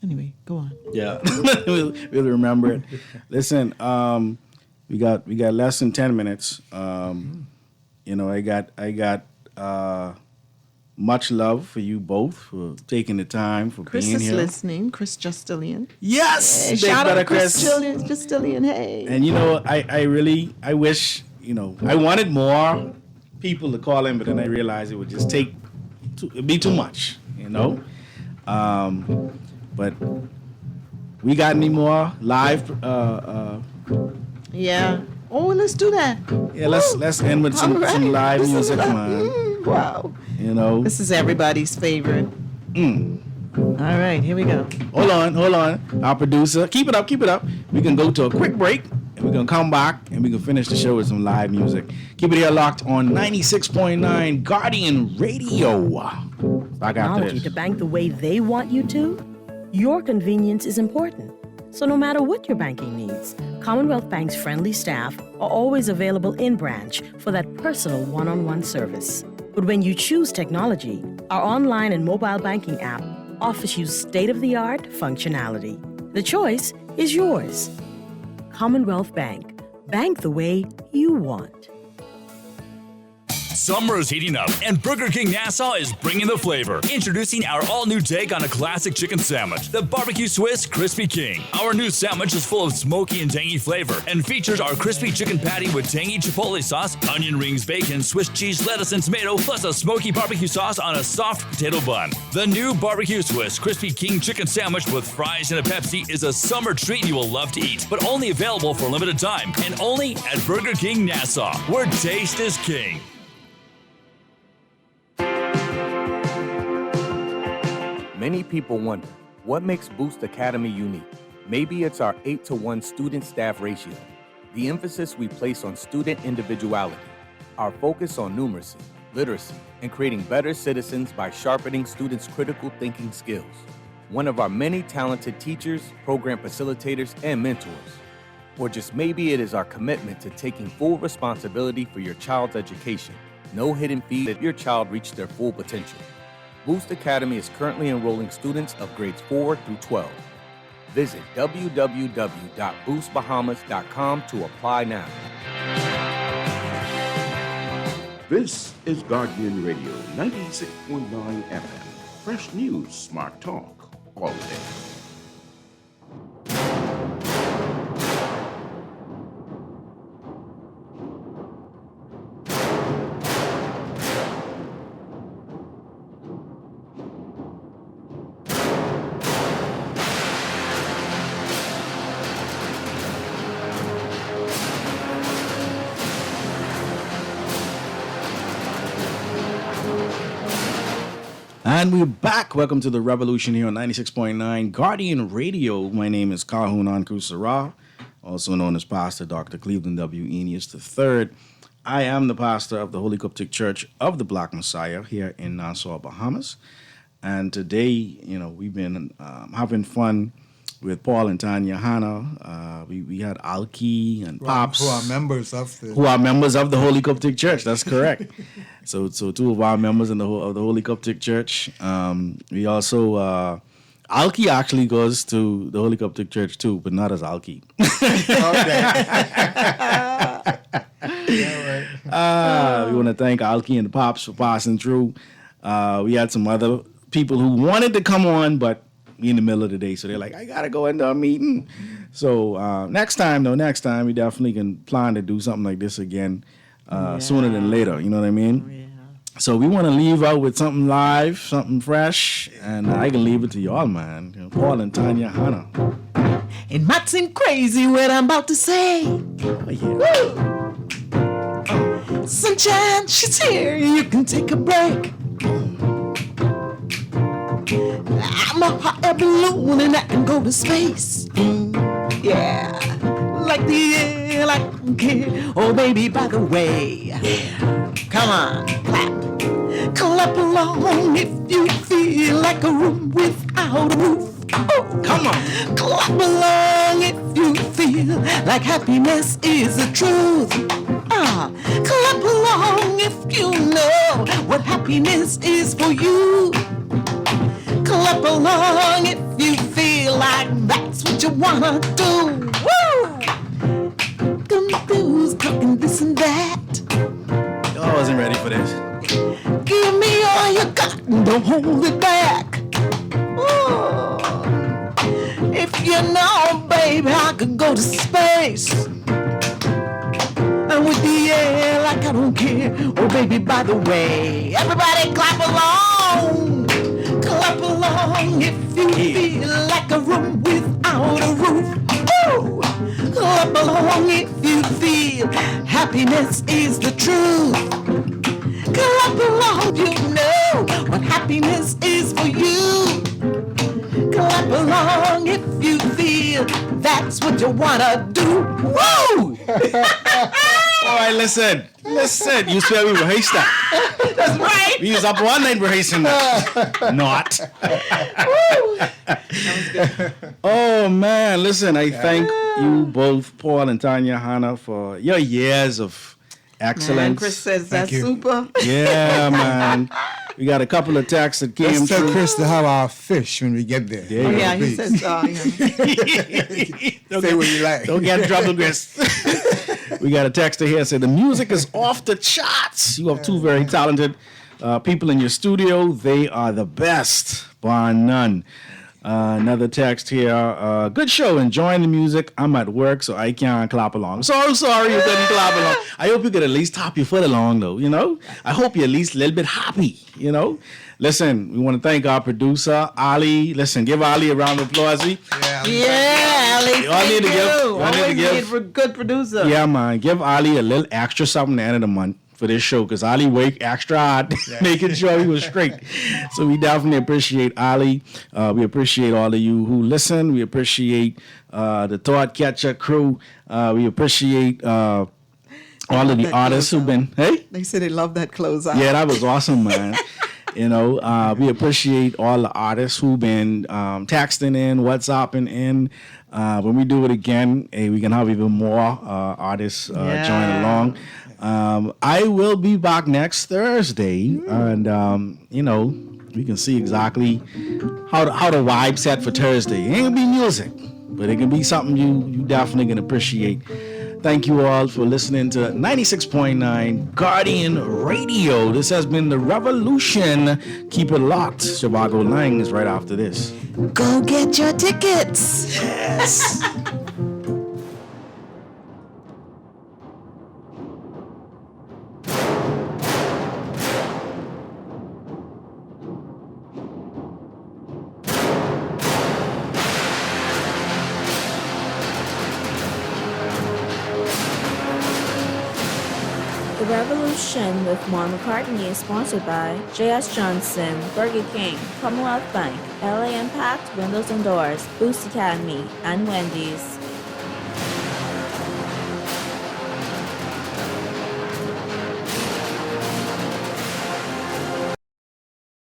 Anyway, go on. Yeah, we'll remember it. Listen, we got less than 10 minutes. You know, I got much love for you both for taking the time for Chris being is here. listening. Chris Justilian. Yes, Hey, Big shout Brother out Chris Chris. Justilian. Hey. And you know, I wish, you know, I wanted more people to call in, but then I realized it would just it'd be too much, you know. But we got any more live? Yeah. Oh, let's do that. Yeah, let's end with some live music, man. Wow. You know. This is everybody's favorite. All right, here we go. Hold on. Our producer, keep it up. We can go to a quick break, and we're gonna come back, and we can finish the show with some live music. Keep it here locked on 96.9 Guardian Radio. Back after Technology this. to bank the way they want you to? Your convenience is important. So no matter what your banking needs, Commonwealth Bank's friendly staff are always available in branch for that personal one-on-one service. But when you choose technology, our online and mobile banking app offers you state-of-the-art functionality. The choice is yours. Commonwealth Bank. Bank the way you want. Summer is heating up, and Burger King Nassau is bringing the flavor. Introducing our all-new take on a classic chicken sandwich, the Barbecue Swiss Crispy King. Our new sandwich is full of smoky and tangy flavor and features our crispy chicken patty with tangy chipotle sauce, onion rings, bacon, Swiss cheese, lettuce, and tomato, plus a smoky barbecue sauce on a soft potato bun. The new Barbecue Swiss Crispy King chicken sandwich with fries and a Pepsi is a summer treat you will love to eat, but only available for a limited time and only at Burger King Nassau, where taste is king. Many people wonder, what makes Boost Academy unique? Maybe it's our 8-to-1 student-staff ratio, the emphasis we place on student individuality, our focus on numeracy, literacy, and creating better citizens by sharpening students' critical thinking skills. One of our many talented teachers, program facilitators, and mentors. Or just maybe it is our commitment to taking full responsibility for your child's education. No hidden fee that your child reach their full potential. Boost Academy is currently enrolling students of grades 4 through 12. Visit www.boostbahamas.com to apply now. This is Guardian Radio 96.9 FM. Fresh news, smart talk, all day. And we're back. Welcome to the Revolution here on 96.9 Guardian Radio. My name is Calhoun Anku Sarah, also known as Pastor Dr. Cleveland W. Eneas III. I am the pastor of the Holy Coptic Church of the Black Messiah here in Nassau, Bahamas. And today, you know, we've been having fun with Paul and Tanya Hanna. We had Alki and Pops. Who are members of the... Who are members of the Holy Coptic Church. That's correct. So two of our members of the Holy Coptic Church. We also... Alki actually goes to the Holy Coptic Church too, but not as Alki. We want to thank Alki and the Pops for passing through. We had some other people who wanted to come on, but we in the middle of the day, so they're like, I gotta go into a meeting. So next time, we definitely can plan to do something like this again sooner than later. You know what I mean? Yeah. So we want to leave out with something live, something fresh, and I can leave it to y'all, man. You know, Paul and Tanya Hanna. It might seem crazy what I'm about to say. Oh, yeah. Sunshine, she's here, you can take a break. I'm a hot air balloon and I can go to space. Yeah, like the air, like I don't care. Oh, baby, by the way, come on, clap. Clap along if you feel like a room without a roof. Oh, come on. Clap along if you feel like happiness is the truth. Clap along if you know what happiness is for you. Clap along if you feel like that's what you wanna do. Woo! Confused, talking this and that. I wasn't ready for this. Give me all you got and don't hold it back. Oh, if you know, baby, I could go to space. And with the air like I don't care. Oh, baby, by the way, everybody clap along. Clap along if you feel like a room without a roof. Woo! Clap along if you feel happiness is the truth. Clap along, you know what happiness is for you. Clap along if you feel that's what you wanna do. Woo! All right, listen. You swear we rehearsed that. That's right. We was up all night rehearsing that. Not. Oh, man. Listen, I thank you both, Paul and Tanya Hanna, for your years of excellence. Man, Chris says that's super. Yeah, man. We got a couple of texts that came Let's tell through. Chris to have our fish when we get there. Yeah, Yeah, he says, Say what you like. Don't get in trouble, Chris. We got a texter here that said, the music is off the charts. You have two very talented people in your studio. They are the best, bar none. Another text here. Good show. Enjoying the music. I'm at work, so I can't clap along. So sorry you couldn't clap along. I hope you could at least tap your foot along, though, you know? I hope you're at least a little bit happy, you know? Listen, we want to thank our producer, Ali. Listen, give Ali a round of applause. Yeah, Ali, thank you. Always need a good producer. Yeah, man. Give Ali a little extra something at the end of the month for this show, because Ali worked extra hard making sure he was straight. So we definitely appreciate Ali. We appreciate all of you who listen. We appreciate the Thought Catcher crew. We appreciate all of the artists who've been, hey? They said they love that closeout. Yeah, that was awesome, man. You know, we appreciate all the artists who've been texting in, WhatsApping in. When we do it again, we can have even more artists join along. I will be back next Thursday, and you know, we can see exactly how the vibe set for Thursday. It ain't gonna be music, but it can be something you definitely can appreciate. Thank you all for listening to 96.9 Guardian Radio. This has been The Revolution. Keep it locked. Chicago Lang is right after this. Go get your tickets. Yes. The Revolution with Juan McCartney is sponsored by J.S. Johnson, Burger King, Commonwealth Bank, LA Impact, Windows and Doors, Boost Academy, and Wendy's.